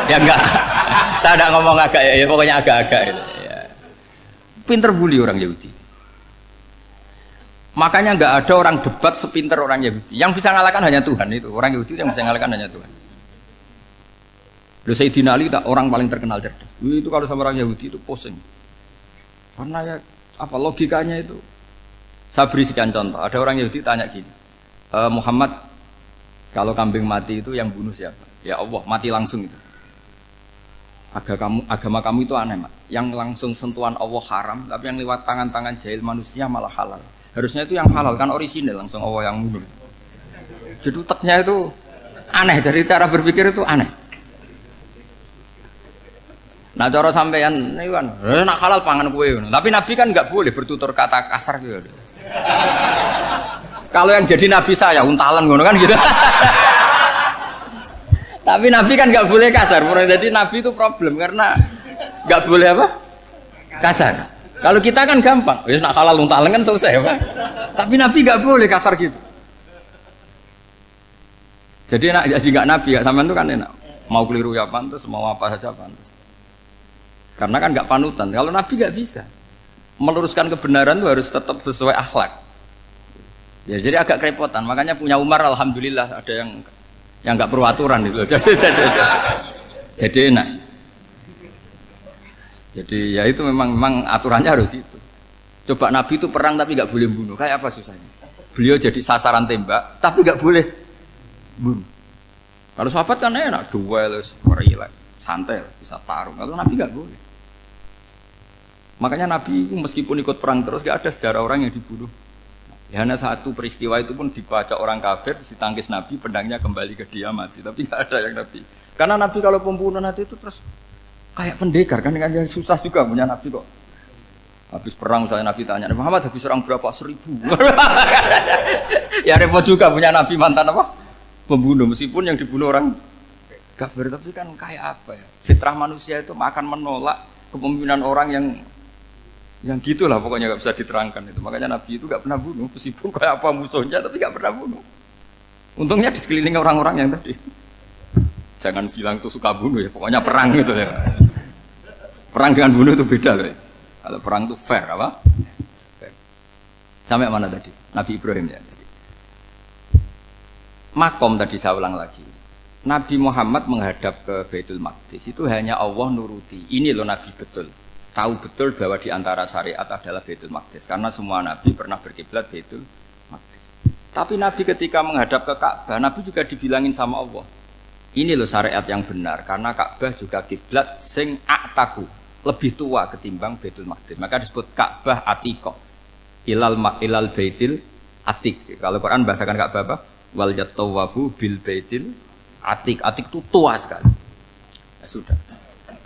ya enggak. Saya enggak ngomong agak ya, pokoknya agak-agak itu. Ya. Pinter bully orang Yahudi. Makanya enggak ada orang debat sepinter orang Yahudi. Yang bisa ngalahkan hanya Tuhan itu. Orang Yahudi yang bisa ngalahkan hanya Tuhan. Sayyidina Ali orang paling terkenal cerdas. Itu kalau sama orang Yahudi itu pusing. Karena ya apa logikanya itu? Saya beri sekian contoh. Ada orang Yahudi tanya gini, Muhammad, kalau kambing mati itu yang bunuh siapa? Ya Allah, mati langsung itu. Agama kamu itu aneh, Mak. Yang langsung sentuhan Allah haram, tapi yang lewat tangan-tangan jahil manusia malah halal. Harusnya itu yang halal kan orisinil, langsung Allah yang bunuh. Jadi uteknya itu aneh, dari cara berpikir itu aneh. Nah cara sampean nih kan, nak halal pangan kue. Tapi Nabi kan nggak boleh bertutur kata kasar gitu. Kalau yang jadi Nabi saya untalan ngono kan gitu. Tapi Nabi kan nggak boleh kasar. Jadi Nabi itu problem karena nggak boleh apa? Kasar. Kalau kita kan gampang, wis nak halal untalan kan selesai, Pak. Tapi Nabi nggak boleh kasar gitu. Jadi nak jadi nggak Nabi, nggak sampean itu kan enak. Mau keliru ya pantas, mau apa saja pantas. Karena kan nggak panutan. Kalau Nabi nggak bisa meluruskan kebenaran itu harus tetap sesuai akhlak. Ya jadi agak kerepotan. Makanya punya Umar alhamdulillah ada yang nggak perlu aturan itu. Jadi enak. Jadi ya itu memang aturannya harus itu. Coba Nabi itu perang tapi nggak boleh bunuh. Kayak apa susahnya? Beliau jadi sasaran tembak tapi nggak boleh bunuh. Kalau sahabat kan enak, duel, relax, santai, bisa tarung. Kalau Nabi nggak boleh. Makanya Nabi meskipun ikut perang terus gak ada sejarah orang yang dibunuh. Ya, hanya satu peristiwa itu pun dibaca orang kafir, ditangkis Nabi, pedangnya kembali ke dia mati. Tapi gak ada yang Nabi. Karena Nabi kalau pembunuh nanti itu terus kayak pendekar kan, dengan susah juga punya Nabi kok. Habis perang saya Nabi tanya, Muhammad habis serang berapa? 1000. Ya repot juga punya Nabi mantan apa? Pembunuh, meskipun yang dibunuh orang kafir. Tapi kan kayak apa ya? Fitrah manusia itu akan menolak kepemimpinan orang yang gitulah pokoknya nggak bisa diterangkan itu. Makanya Nabi itu nggak pernah bunuh, meskipun kayak apa musuhnya tapi nggak pernah bunuh. Untungnya di sekeliling orang-orang yang tadi. Jangan bilang itu suka bunuh ya, pokoknya perang gitu ya. Perang dengan bunuh itu beda loh ya. Kalau perang itu fair apa? Fair. Sampai mana tadi? Nabi Ibrahim ya tadi. Makom tadi saya ulang lagi. Nabi Muhammad menghadap ke Baitul Maqdis itu hanya Allah nuruti. Ini loh Nabi betul. Tahu betul bahwa di antara syariat adalah Baitul Maqdis karena semua Nabi pernah berkiblat Baitul Maqdis. Tapi Nabi ketika menghadap ke Ka'bah, Nabi juga dibilangin sama Allah. Ini loh syariat yang benar karena Ka'bah juga kiblat sing a'taku, lebih tua ketimbang Baitul Maqdis. Maka disebut Ka'bah Atiqah. Ilal Baitil Atiq. Kalau Quran bahasakan Ka'bah apa? Wal yatawafu bil Baitil Atiq. Atiq itu tua sekali. Ya sudah.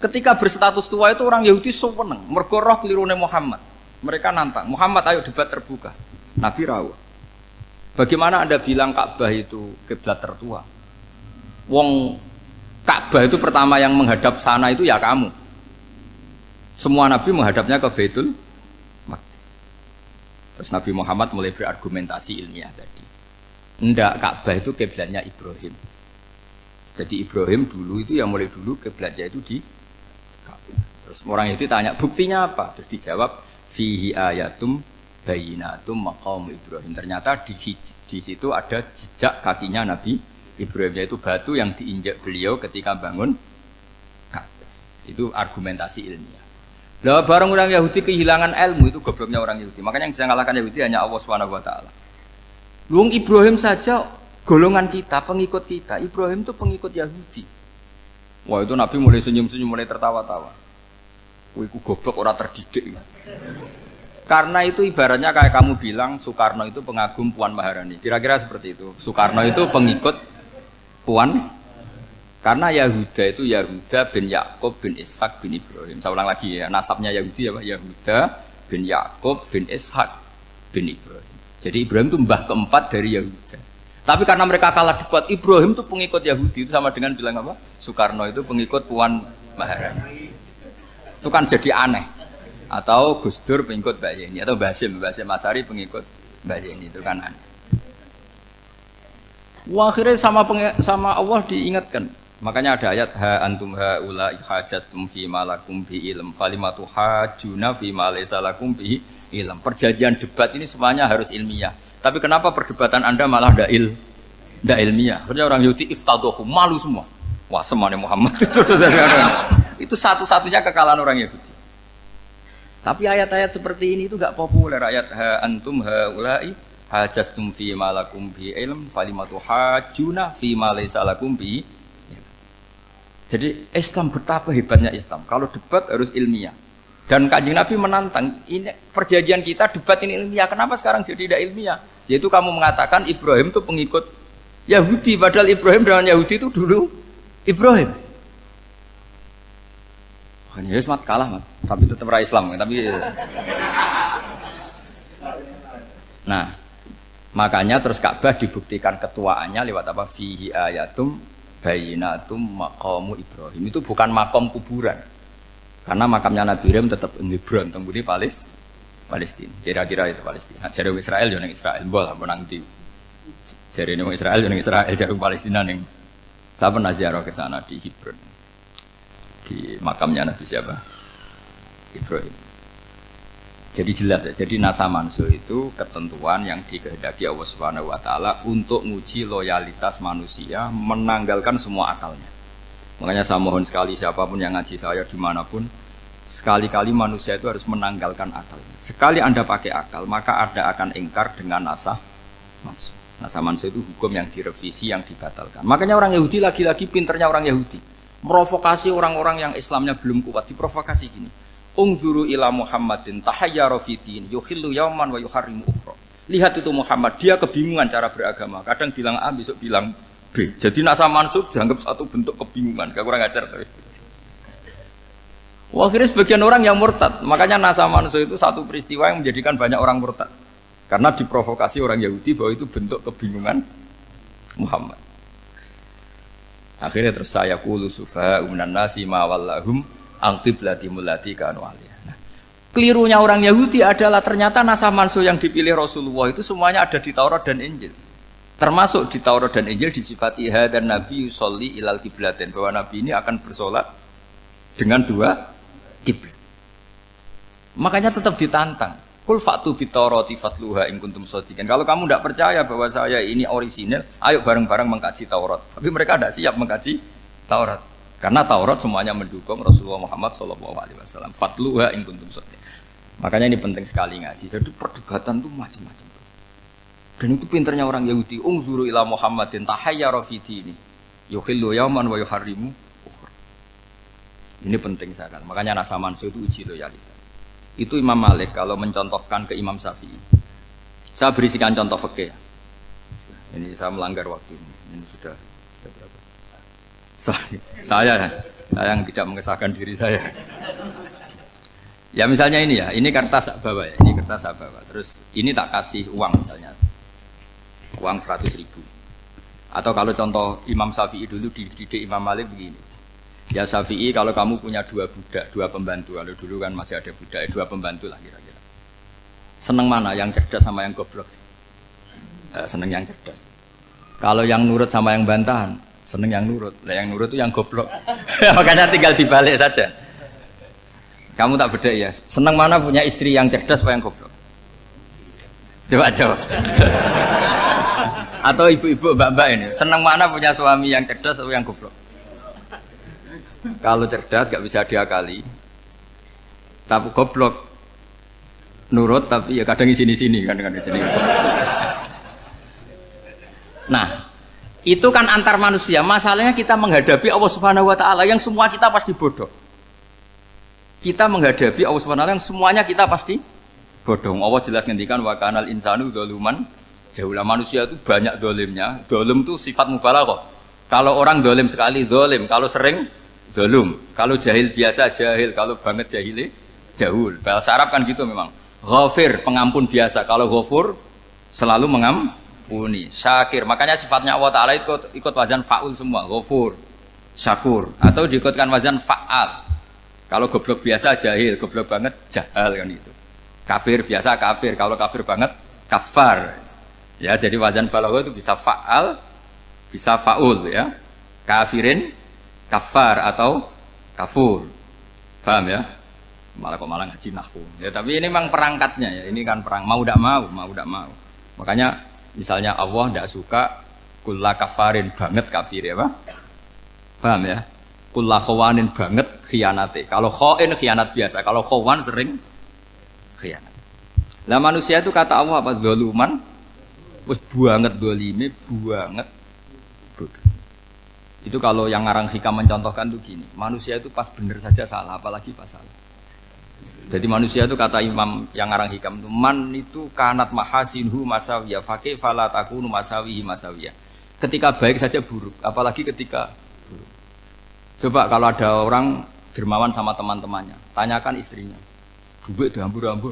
Ketika berstatus tua itu orang Yahudi seneng, mergo roh kelirune Muhammad. Mereka nantang, Muhammad ayo debat terbuka. Nabi rawuh. Bagaimana Anda bilang Ka'bah itu kiblat tertua? Wong Ka'bah itu pertama yang menghadap sana itu ya kamu. Semua Nabi menghadapnya ke Baitul Maqdis. Terus Nabi Muhammad mulai berargumentasi ilmiah tadi. Enggak, Ka'bah itu kiblatnya Ibrahim. Jadi Ibrahim dulu itu yang mulai dulu kiblatnya itu di Ka'bah. Terus orang itu tanya buktinya apa? Terus dijawab fihi ayatum bayinatum maqam Ibrahim. Ternyata di situ ada jejak kakinya Nabi Ibrahim, yaitu batu yang diinjak beliau ketika bangun Ka'bah. Itu argumentasi ilmiah. Lah bareng orang Yahudi kehilangan ilmu itu gobloknya orang Yahudi. Makanya yang bisa mengalahkan Yahudi hanya Allah Subhanahu wa taala. Luang Ibrahim saja golongan kita, pengikut kita. Ibrahim itu pengikut Yahudi. Wah itu Nabi mulai senyum-senyum, mulai tertawa-tawa. Wah itu goblok, orang terdidik. Karena itu ibaratnya kayak kamu bilang Soekarno itu pengagum Puan Maharani. Kira-kira seperti itu. Soekarno itu pengikut Puan. Karena Yahuda itu Yahuda bin Yakub bin Ishak bin Ibrahim. Saya ulang lagi ya, nasabnya Yahudi apa? Yahuda bin Yakub bin Ishak bin Ibrahim. Jadi Ibrahim itu mbah keempat dari Yahuda. Tapi karena mereka kalah debat, Ibrahim itu pengikut Yahudi, itu sama dengan bilang apa? Soekarno itu pengikut Puan Maharani. Itu kan jadi aneh. Atau Gus Dur pengikut Mbak Yeni atau Mbak Hasyim Asy'ari pengikut Mbak Yeni, itu kan aneh. Wah, akhirnya sama Allah diingatkan. Makanya ada ayat ha antum haula hajjatum fi malakum bi ilm falimatu hajuna fi ma laysa lakum bi ilm. Perjanjian debat ini semuanya harus ilmiah. Tapi kenapa perdebatan Anda malah ndak ilmiah? Akhirnya orang Yahudi iftadohu, malu semua. Wah, semuanya Muhammad itu satu-satunya kekalahan orang Yahudi. Tapi ayat-ayat seperti ini itu enggak populer. Ayat ha antum haula'i hajastum fi ma lakum bi ilm falimatu hajuna fi ma laysa lakum bi. Jadi Islam, betapa hebatnya Islam. Kalau debat harus ilmiah. Dan Kanjeng Nabi menantang, ini perjanjian kita debat ini ilmiah. Kenapa sekarang jadi tidak ilmiah? Yaitu kamu mengatakan Ibrahim itu pengikut Yahudi, padahal Ibrahim dengan Yahudi itu dulu Ibrahim. Hanya Yesus kalah, mat. Tapi tetap ra Islam. Tapi nah, makanya terus Ka'bah dibuktikan ketuaannya lewat apa? Fihi ayatum bayinatum maqamu Ibrahim. Itu bukan makom kuburan. Karena makamnya Nabi Ibrahim tetap di Hebron, tembuti Palestina. Kira-kira itu Palestina. Jare Israel yo ning Israel, mbol apa nang ndi. Jare ning Israel yo ning Israel, jare Palestina ning. Saya pernah ziarah ke sana di Hebron. Di makamnya Nabi siapa? Ibrahim. Jadi jelas ya. Jadi nasa mansuh itu ketentuan yang dikehendaki Allah Subhanahu wa taala untuk menguji loyalitas manusia, menanggalkan semua akalnya. Makanya saya mohon sekali siapapun yang ngaji saya dimanapun, sekali-kali manusia itu harus menanggalkan akalnya. Sekali Anda pakai akal, maka Anda akan ingkar dengan nasa mansuh. Nasa mansuh itu hukum yang direvisi, yang dibatalkan. Makanya orang Yahudi lagi-lagi pinternya orang Yahudi. Provokasi orang-orang yang Islamnya belum kuat, diprovokasi gini. Ungzuru ila Muhammadin tahayyara fi din yukhillu yawman wa yuharrimu ukhra. Lihat itu Muhammad, dia kebingungan cara beragama. Kadang bilang A, besok bilang B. Jadi nasa mansub dianggap satu bentuk kebingungan. Gak kurang ajar tapi. Wah, akhirnya sebagian orang yang murtad. Makanya nasa mansub itu satu peristiwa yang menjadikan banyak orang murtad. Karena diprovokasi orang Yahudi bahwa itu bentuk kebingungan Muhammad. Akhirnya terus saya qulu sufa minan nasi ma wallahum an qiblatimul lati kanu alaiha. Nah, kelirunya orang Yahudi adalah ternyata nasa mansuh yang dipilih Rasulullah itu semuanya ada di Taurat dan Injil. Termasuk di Taurat dan Injil disifati dan Nabi yusolli ilal qiblatin, bahwa Nabi ini akan bersolat dengan dua kiblat. Makanya tetap ditantang. Kul fa'tu bittaurati fatluha in kuntum shadiqin. Kalau kamu tidak percaya bahwa saya ini orisinil, ayo bareng-bareng mengkaji Taurat. Tapi mereka tidak siap mengkaji Taurat. Karena Taurat semuanya mendukung Rasulullah Muhammad SAW. Fatluha in kuntum shadiqin. Makanya ini penting sekali ngaji. Jadi perdebatan itu macam-macam. Dan itu pinternya orang Yahudi. Ungzuru ila Muhammadin tahayyara fi dini yukhillu yawman wa yuharrimu ukhra. Ini penting sekali. Makanya nasa mansuh itu uji loyalitas. Itu Imam Malik kalau mencontohkan ke Imam Syafi'i. Saya berisikan contoh fikih. Ini saya melanggar waktu ini. Ini sudah berapa? Saya yang tidak mengesahkan diri saya. Ya misalnya ini ya, ini kertas bawa ya, ini kertas saya bawa. Terus ini tak kasih uang misalnya, uang 100.000. Atau kalau contoh Imam Syafi'i dulu dididik Imam Malik begini. Ya Syafi'i, kalau kamu punya dua budak, dua pembantu, kalau dulu kan masih ada budak, dua pembantu lah kira-kira. Seneng mana, yang cerdas sama yang goblok? Seneng yang cerdas. Kalau yang nurut sama yang bantahan, seneng yang nurut. Lah yang nurut itu yang goblok. Makanya tinggal dibalik saja. Kamu tak beda ya. Seneng mana punya istri yang cerdas apa yang goblok? Coba jawab. Atau ibu-ibu, mbak-mbak ini, seneng mana punya suami yang cerdas atau yang goblok? Kalau cerdas gak bisa diakali, tapi goblok nurut tapi ya kadang di sini kan di sini. Nah, itu kan antar manusia. Masalahnya kita menghadapi Allah Subhanahu wa taala yang semua kita pasti bodoh. Kita menghadapi Allah Subhanahu wa taala yang semuanya kita pasti bodoh. Allah jelas ngendikan wa kanal insanu dzaluman jauhlah, manusia itu banyak dolimnya. Dolim itu sifat mubalaghah. Kalau orang dolim sekali dolim, kalau sering zalum, kalau jahil biasa jahil, kalau banget jahile jahul. Bahasa Arab kan gitu memang. Ghafir, pengampun biasa. Kalau ghafur selalu mengampuni. Syakir, makanya sifatnya Allah Ta'ala ikut wazan fa'ul semua. Ghafur, syakur, atau diikutkan wazan fa'al. Kalau goblok biasa jahil, goblok banget jahal kan itu. Kafir biasa kafir, kalau kafir banget kafar. Ya, jadi wazan balagha itu bisa fa'al, bisa fa'ul ya. Kafirin, kafar atau kafur. Paham ya? Malah kok malah ngaji nahwu. Ya, tapi ini memang perangkatnya ya. Ini kan perang mau tidak mau. Makanya misalnya Allah tidak suka kulla kafarin banget kafir ya, Pak. Paham ya? Kulla khawanin banget khianate. Kalau khain khianat biasa, kalau khawan sering khianat. Lah manusia itu kata Allah apa? Zaluman. Wis banget dolime, banget bodoh. Itu kalau yang ngarang hikam mencontohkan tuh gini, manusia itu pas bener saja salah, apalagi pas salah. Jadi manusia itu kata imam yang ngarang hikam itu, man itu kanat mahasinhu masawiyah, fakih fala takunu masawihi masawiyah. Ketika baik saja buruk, apalagi ketika buruk. Coba kalau ada orang dermawan sama teman-temannya, tanyakan istrinya, duit dihambur-hambur,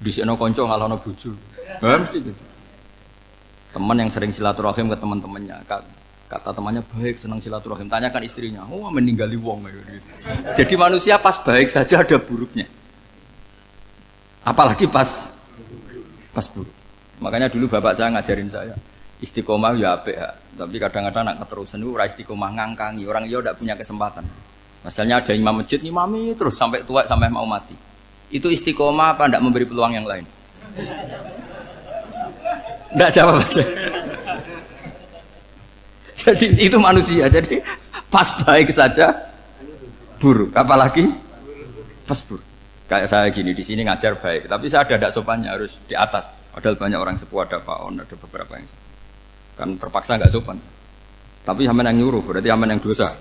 disekno konco ngalono bojo. Mesti gitu. Teman yang sering silaturahim ke teman-temannya, kata temannya baik, senang silaturahim, tanyakan istrinya, oh meninggali wong gitu. Jadi manusia pas baik saja ada buruknya, apalagi pas buruk. Makanya dulu bapak saya ngajarin saya istiqomah ya apik ya, tapi kadang-kadang nak keterusan itu istiqomah ngangkangi orang dia tidak punya kesempatan. Misalnya ada imam masjid ngimami terus sampai tua sampai mau mati, itu istiqomah apa tidak memberi peluang yang lain? Tidak jawab aja. Jadi itu manusia. Jadi pas baik saja buruk, apalagi pas buruk. Kayak saya gini di sini ngajar baik, tapi saya ada tidak sopannya harus di atas. Padahal banyak orang sepuh, ada Pak On, ada beberapa yang kan terpaksa nggak sopan. Tapi sama yang nyuruh, berarti sama yang dosa.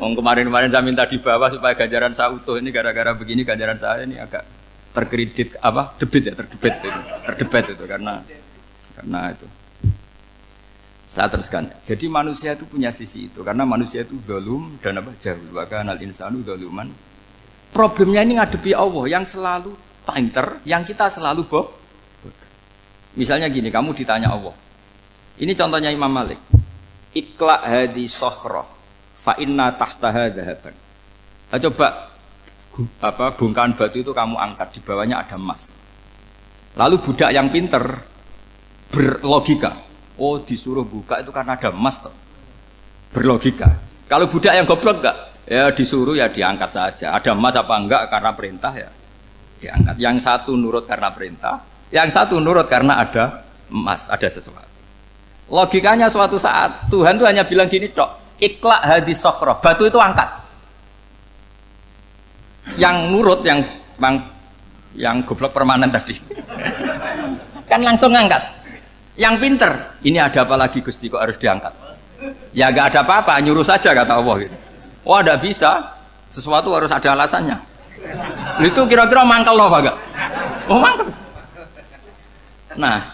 Kemarin-kemarin saya minta di bawah supaya ganjaran saya utuh, ini gara-gara begini ganjaran saya ini agak terkredit apa terdebat itu karena itu saya teruskan. Jadi manusia itu punya sisi itu karena manusia itu dzalum dan apa jahul wa kanal insanu dzaluman. Problemnya ini ngadepi Allah yang selalu pinter, yang kita selalu bodoh. Misalnya gini, kamu ditanya Allah, ini contohnya Imam Malik, ikla hadi sokhroh fa inna tahtaha dhahaban. Coba bongkahan batu itu kamu angkat, di bawahnya ada emas. Lalu budak yang pinter berlogika, oh disuruh buka itu karena ada emas toh. Berlogika. Kalau budak yang goblok enggak, ya disuruh ya diangkat saja. Ada emas apa enggak karena perintah ya diangkat. Yang satu nurut karena perintah, yang satu nurut karena ada emas, ada sesuatu. Logikanya suatu saat Tuhan tuh hanya bilang gini tok, ikla hadis sokhroh, batu itu angkat. Yang nurut yang goblok permanen tadi kan langsung ngangkat. Yang pinter, ini ada apa lagi Gusti kok harus diangkat? Ya gak ada apa-apa, nyuruh saja kata Allah gitu. Oh tidak bisa, sesuatu harus ada alasannya. Itu kira-kira mangkel loh enggak? Oh mangkel. Nah,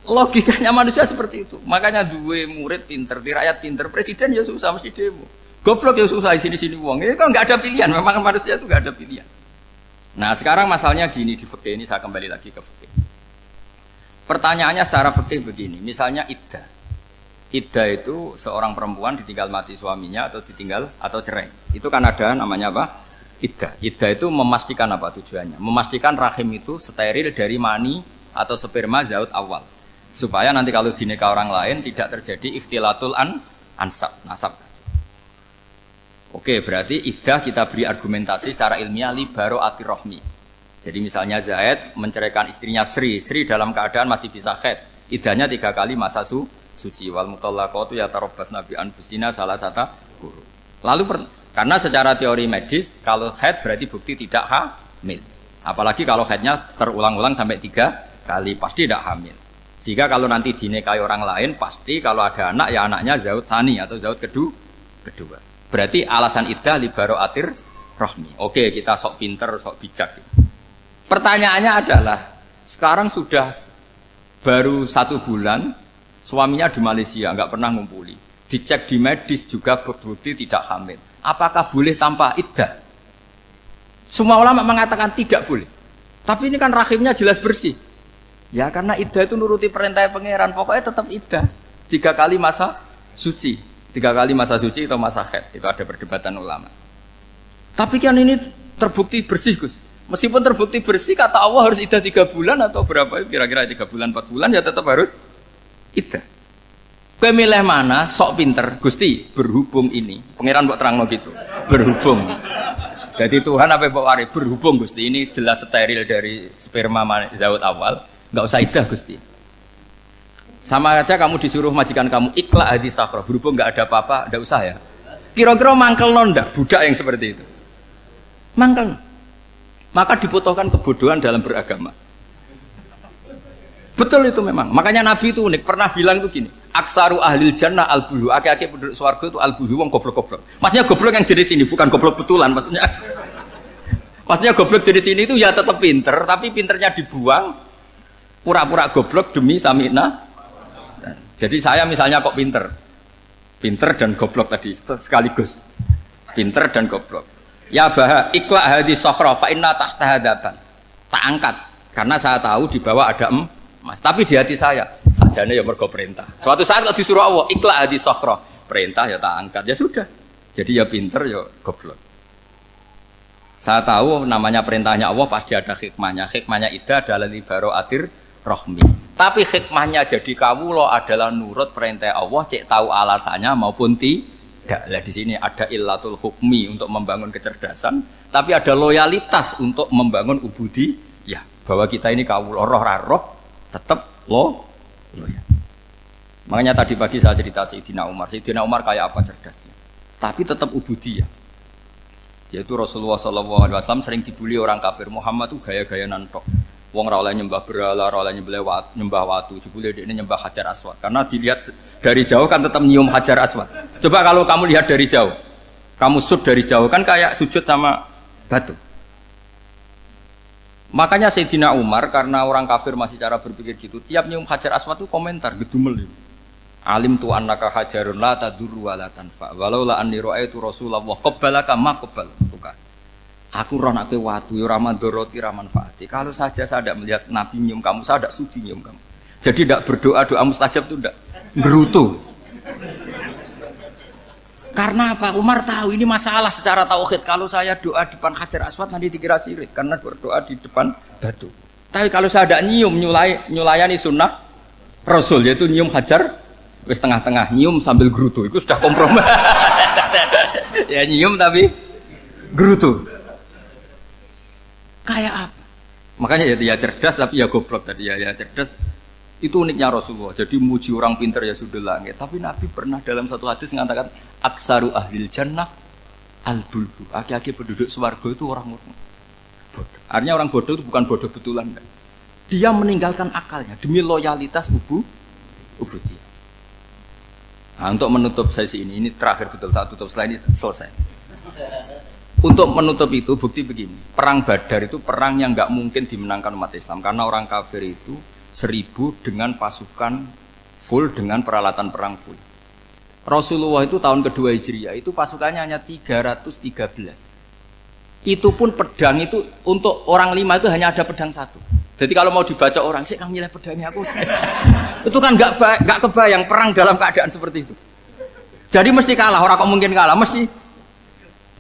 logikanya manusia seperti itu. Makanya dua murid pinter, di rakyat pinter, presiden ya susah mesti demo. Goblok ya susah di sini uang. Ini kan nggak ada pilihan. Memang manusia itu nggak ada pilihan. Nah sekarang masalahnya gini di fikih ini, saya kembali lagi ke fikih. Pertanyaannya secara fikih begini. Misalnya iddah. Iddah itu seorang perempuan ditinggal mati suaminya atau ditinggal atau cerai. Itu kan ada namanya apa? Iddah. Iddah itu memastikan apa tujuannya? Memastikan rahim itu steril dari mani atau sperma zaut awal. Supaya nanti kalau dinikah orang lain tidak terjadi ikhtilatul ansab, nasab. Oke, berarti iddah kita beri argumentasi secara ilmiah li baro'atir rohmi. Jadi misalnya Zaid menceraikan istrinya Sri dalam keadaan masih bisa haid. Iddahnya 3 kali masa suci. Wal mutallaqatu yatarabbasna bi anfusina salah satu guru. Lalu karena secara teori medis kalau haid berarti bukti tidak hamil. Apalagi kalau haidnya terulang-ulang sampai 3 kali pasti tidak hamil. Sehingga kalau nanti dinikahi orang lain pasti kalau ada anak ya anaknya zaud sani atau zaud kedua. Berarti alasan iddah li baro'atir rohmi. Oke, kita sok pinter, sok bijak. Pertanyaannya adalah sekarang sudah baru 1 bulan suaminya di Malaysia nggak pernah ngumpuli, dicek di medis juga berbukti tidak hamil. Apakah boleh tanpa iddah? Semua ulama mengatakan tidak boleh. Tapi ini kan rahimnya jelas bersih. Ya karena iddah itu nuruti perintah pangeran, pokoknya tetap iddah 3 kali masa suci. 3 kali masa suci atau masa haid, itu ada perdebatan ulama. Tapi kan ini terbukti bersih Gus. Meskipun terbukti bersih, kata Allah harus iddah 3 bulan atau berapa? Kira-kira 3 bulan, 4 bulan ya tetap harus iddah. Kowe milih mana? Sok pinter, Gusti. Berhubung ini, pangeran mbok terangno gitu. Berhubung. Jadi Tuhan apa mbok wari? Berhubung Gusti. Ini jelas steril dari sperma zaut awal. Enggak usah iddah Gusti. Sama aja kamu disuruh majikan kamu ikhla hadis sakhra. Berhubung enggak ada apa-apa, enggak usah ya. Kira-kira mangkelno ndak budak yang seperti itu? Mangkel. Maka dibutuhkan kebodohan dalam beragama. Betul itu memang. Makanya Nabi itu unik. Pernah bilang itu gini. Aksaru ahlil jannah al-bulu. Aki-aki penduduk swarga itu al-bulu. Wong goblok-goblok. Maksudnya goblok yang jenis ini. Bukan goblok betulan. Maksudnya goblok jenis ini itu ya tetap pinter. Tapi pinternya dibuang. Pura-pura goblok demi samina. Jadi saya misalnya kok pinter. Pinter dan goblok tadi. Sekaligus. Pinter dan goblok. Ya baha ikhla hadis sokhra fa inna tahta hadaban. Tak angkat. Karena saya tahu di bawah ada emas. Tapi di hati saya sajane ya mergo perintah. Suatu saat kalau disuruh Allah ikhla hadis sokhra, perintah ya tak angkat. Ya sudah. Jadi ya pinter ya goblok. Saya tahu namanya perintahnya Allah pasti ada hikmahnya. Hikmahnya itu adalah libaro atir rohmi. Tapi hikmahnya jadi kawula adalah nurut perintah Allah, cek tahu alasannya maupun tidak. Lah di sini ada illatul hukmi untuk membangun kecerdasan, tapi ada loyalitas untuk membangun ubudi. Ya, bahwa kita ini kawula roh tetap loyal. Makanya tadi pagi saya cerita Sayyidina Umar. Sayyidina Umar kayak apa cerdasnya? Tapi tetap ubudi ya. Yaitu Rasulullah SAW sering dibully orang kafir. Muhammad tuh gaya-gaya nantok. Wong ora oleh nyembah berhala, ora oleh nyembah watu, jebule ini nyembah Hajar Aswad. Karena dilihat dari jauh kan tetap nyium Hajar Aswad. Coba kalau kamu lihat dari jauh, kamu sujud dari jauh kan kayak sujud sama batu. Makanya Sayyidina Umar karena orang kafir masih cara berpikir gitu, tiap nyium Hajar Aswad itu komentar gedumel itu. Alim tu annaka hajarun la tadurru wa la tanfa. Walau la anni ra'aitu Rasulullah qabbalaka ma qabbaltuka. Aku ronake watu ya ora mandoroti ra manfaati. Kalau saja saya tidak melihat Nabi nyium kamu, saya tidak sudi nyium kamu. Jadi tidak berdoa doa mustajab itu tidak gerutu. Karena apa? Umar tahu ini masalah secara tauhid. Kalau saya doa di depan Hajar Aswad nanti dikira syirik karena berdoa di depan batu. Tapi kalau saya tidak nyium nyulayani sunnah Rasul yaitu nyium Hajar wis tengah-tengah nyium sambil gerutu itu sudah kompromi. Ya nyium tapi gerutu. Kayak apa? Makanya ya cerdas tapi ya goblok tadi ya cerdas. Itu uniknya Rasulullah. Jadi muji orang pintar ya sudah langit. Tapi Nabi pernah dalam satu hadis mengatakan aksaru ahlil jannah al-bulbu. Aki-aki penduduk swarga itu orang bodoh. Artinya orang bodoh itu bukan bodoh betulan. Dia meninggalkan akalnya demi loyalitas ubudi. Nah, untuk menutup sesi ini terakhir betul tak tutup setelah ini selesai. Untuk menutup itu bukti begini. Perang Badar itu perang yang nggak mungkin dimenangkan umat Islam karena orang kafir itu 1000 dengan pasukan full dengan peralatan perang full. Rasulullah itu tahun kedua Hijriah itu pasukannya hanya 313. Itu pun pedang itu untuk orang 5 itu hanya ada pedang 1. Jadi kalau mau dibaca orang sih kamu milih pedangnya aku. Itu kan nggak kebayang perang dalam keadaan seperti itu. Jadi mesti kalah, orang kok mungkin kalah mesti.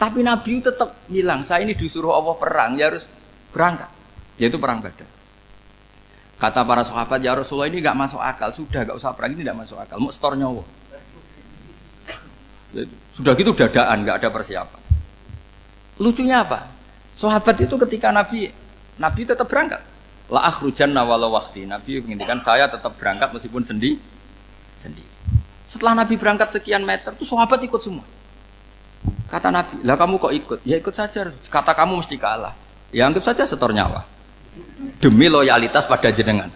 Tapi Nabi tetap bilang saya ini disuruh Allah perang ya harus berangkat. Yaitu perang Badar. Kata para sahabat, ya Rasulullah ini nggak masuk akal, sudah nggak usah perang ini nggak masuk akal, mau setor nyawa. Sudah gitu dadaan, nggak ada persiapan. Lucunya apa? Sahabat itu ketika Nabi tetap berangkat. La akhrujanna walau waqti. Nabi menginginkan saya tetap berangkat meskipun sendiri. Setelah Nabi berangkat sekian meter, tuh sahabat ikut semua. Kata Nabi, lah kamu kok ikut? Ya ikut saja. Kata kamu mesti kalah. Ya anggap saja setor nyawa. Demi loyalitas pada jenengan.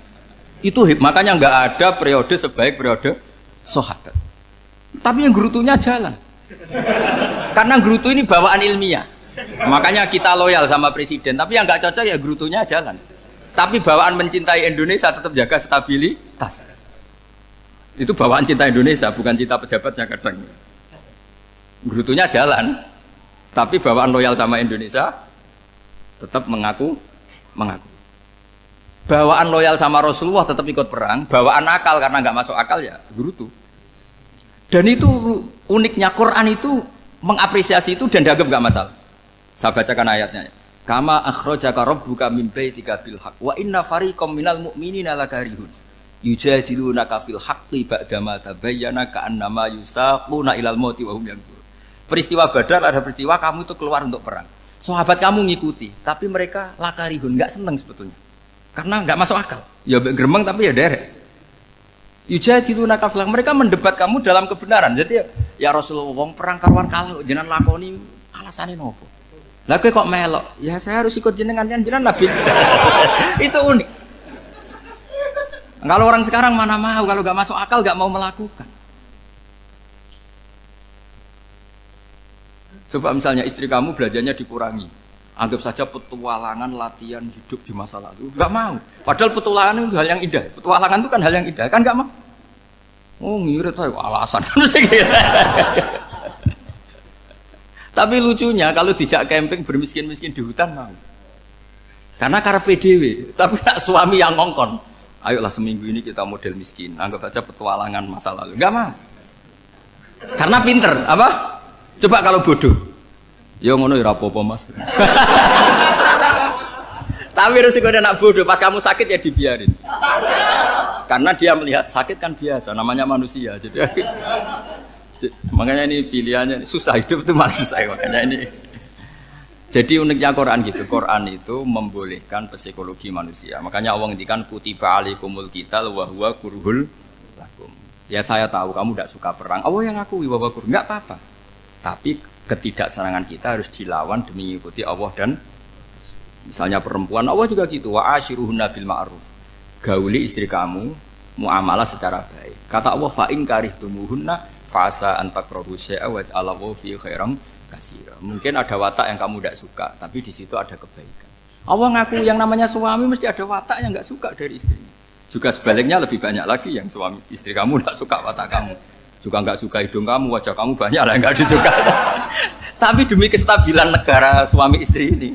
Itu makanya nggak ada periode sebaik periode sahabat. Tapi yang gerutunya jalan. Karena gerutu ini bawaan ilmiah. Makanya kita loyal sama presiden. Tapi yang nggak cocok ya gerutunya jalan. Tapi bawaan mencintai Indonesia tetap jaga stabilitas. Itu bawaan cinta Indonesia, bukan cinta pejabatnya kadang. Gerutunya jalan. Tapi bawaan loyal sama Indonesia tetap mengaku. Bawaan loyal sama Rasulullah tetap ikut perang, bawaan akal karena nggak masuk akal ya gerutu. Dan itu uniknya Quran itu mengapresiasi itu dan dianggap enggak masalah. Saya bacakan ayatnya. Kama akhrajaka rabbuka min baitika bil haqq wa inna fariqam minal mu'minina lakarihun yujadilunaka fil haqqi ba'dama tabayyana ka'annama yusaquna ilal mauti wa hum yanzurun. Peristiwa Badar ada peristiwa kamu itu keluar untuk perang. Sahabat kamu ngikuti, tapi mereka lakarihun, enggak senang sebetulnya. Karena enggak masuk akal. Ya geremeng tapi ya derek. Yujadilunaka fil haqq, mereka mendebat kamu dalam kebenaran. Jadi ya Rasulullah wong perang karuan kalah jenengan lakoni alasane nopo? Lah kowe kok melok? Ya saya harus ikut jenengan Nabi. Itu unik. Kalau orang sekarang mana mau, kalau nggak masuk akal nggak mau melakukan. Coba misalnya istri kamu belajarnya dikurangi, anggap saja petualangan latihan hidup di masa lalu, nggak mau. Padahal petualangan itu hal yang indah. Petualangan itu kan hal yang indah, kan nggak mau. Oh ngirit aja alasan. Tapi lucunya kalau dijak camping bermiskin-miskin di hutan mau. Karena karpe dhewe, tapi nak suami yang ngongkon. Ayolah seminggu ini kita model miskin, anggap saja petualangan masa lalu. Enggak mau. Karena pinter, apa? Coba kalau bodoh. Ya ngono ya apa-apa Mas. Tapi resikonya nak bodoh, pas kamu sakit ya dibiarin. Karena dia melihat sakit kan biasa, namanya manusia. Makanya ini pilihannya susah, hidup itu masih susah makanya ini. Jadi uniknya Quran gitu, Quran itu membolehkan psikologi manusia. Makanya Allah ngendikan kutiba alaikumul qital wa huwa kurhul lakum. Ya saya tahu kamu tidak suka perang. Allah yang ngakui wa huwa kurhul, enggak apa-apa. Tapi ketidaksenangan kita harus dilawan demi mengikuti Allah dan misalnya perempuan Allah juga gitu, wa ashiruhunna bil ma'ruf. Gauli istri kamu muamalah secara baik. Kata Allah fa in karihtumuhunna fasa antakrahu syai'a wa ja'alallahu fi khairan katsira. Mungkin ada watak yang kamu tidak suka, tapi di situ ada kebaikan. Allah ngaku yang namanya suami mesti ada watak yang enggak suka dari istrinya. Juga sebaliknya lebih banyak lagi yang suami istri kamu tidak suka watak kamu. Juga enggak suka hidung kamu, wajah kamu banyak lah enggak disuka. Tapi demi kestabilan negara suami istri ini,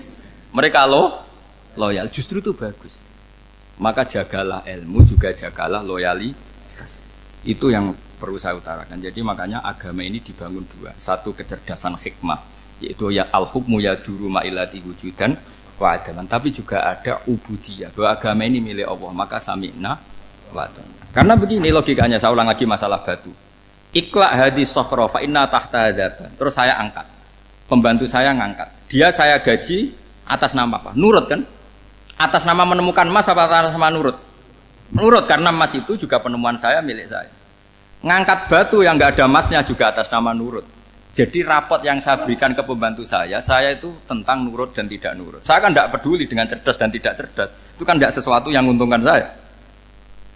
mereka loyal, justru itu bagus. Maka jagalah ilmu, juga jagalah loyalitas. Itu yang perlu saya utarakan. Jadi makanya agama ini dibangun dua. Satu kecerdasan hikmah, yaitu ya al-hukmu yaduru ma'ilati wujudan wa adalan. Tapi juga ada ubudiyah, bahwa agama ini milik Allah. Maka sami'na wa ata'na. Karena begini logikanya, saya ulang lagi masalah batu. Iqla hadis sofra fa inna tahta hadaban. Terus saya angkat. Pembantu saya ngangkat. Dia saya gaji atas nama apa? Nurut kan? Atas nama menemukan emas apa atas nama nurut? Nurut, karena emas itu juga penemuan saya, milik saya. Ngangkat batu yang nggak ada emasnya juga atas nama nurut. Jadi rapot yang saya berikan ke pembantu saya itu tentang nurut dan tidak nurut. Saya kan tidak peduli dengan cerdas dan tidak cerdas. Itu kan tidak sesuatu yang menguntungkan saya.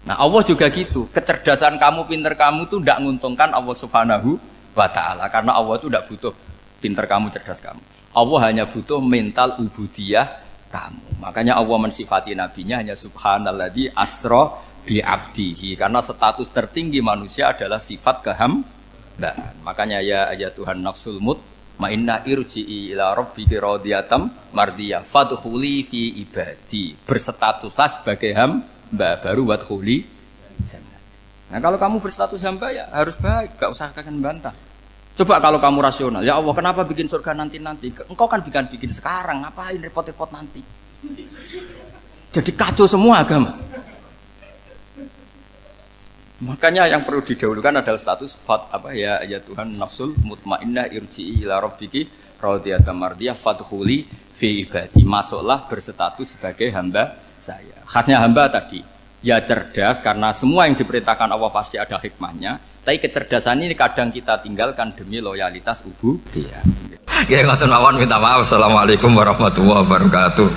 Nah Allah juga gitu. Kecerdasan kamu, pinter kamu itu tidak menguntungkan Allah Subhanahu wa Ta'ala. Karena Allah itu tidak butuh pinter kamu, cerdas kamu. Allah hanya butuh mental ubudiyah kamu. Makanya Allah mensifati nabinya hanya subhanalladzi asra bi abdihi, karena status tertinggi manusia adalah sifat kehambaan. Makanya ya Tuhan nafsul mutmainnah irji'i ila rabbiki radiyatan mardiyah fadkhuli fi ibadi. Berstatuslah sebagai hamba baru wadkhuli jannah. Nah kalau kamu berstatus hamba ya harus baik, gak usah kalian bantah. Coba kalau kamu rasional, ya Allah kenapa bikin surga nanti-nanti? Engkau kan bikin sekarang, ngapain repot-repot nanti? Jadi kacau semua agama. Makanya yang perlu didahulukan adalah status ya Tuhan nafsul mutmainnah irji'i ila rabbiki radiyatan mardiyah fadkhuli fi ibadi. Masuklah berstatus sebagai hamba saya. Khasnya hamba tadi ya cerdas, karena semua yang diperintahkan Allah pasti ada hikmahnya. Tapi kecerdasan ini kadang kita tinggalkan demi loyalitas ubudiyah. Ya ngoten mawon, minta maaf. Assalamualaikum warahmatullahi wabarakatuh.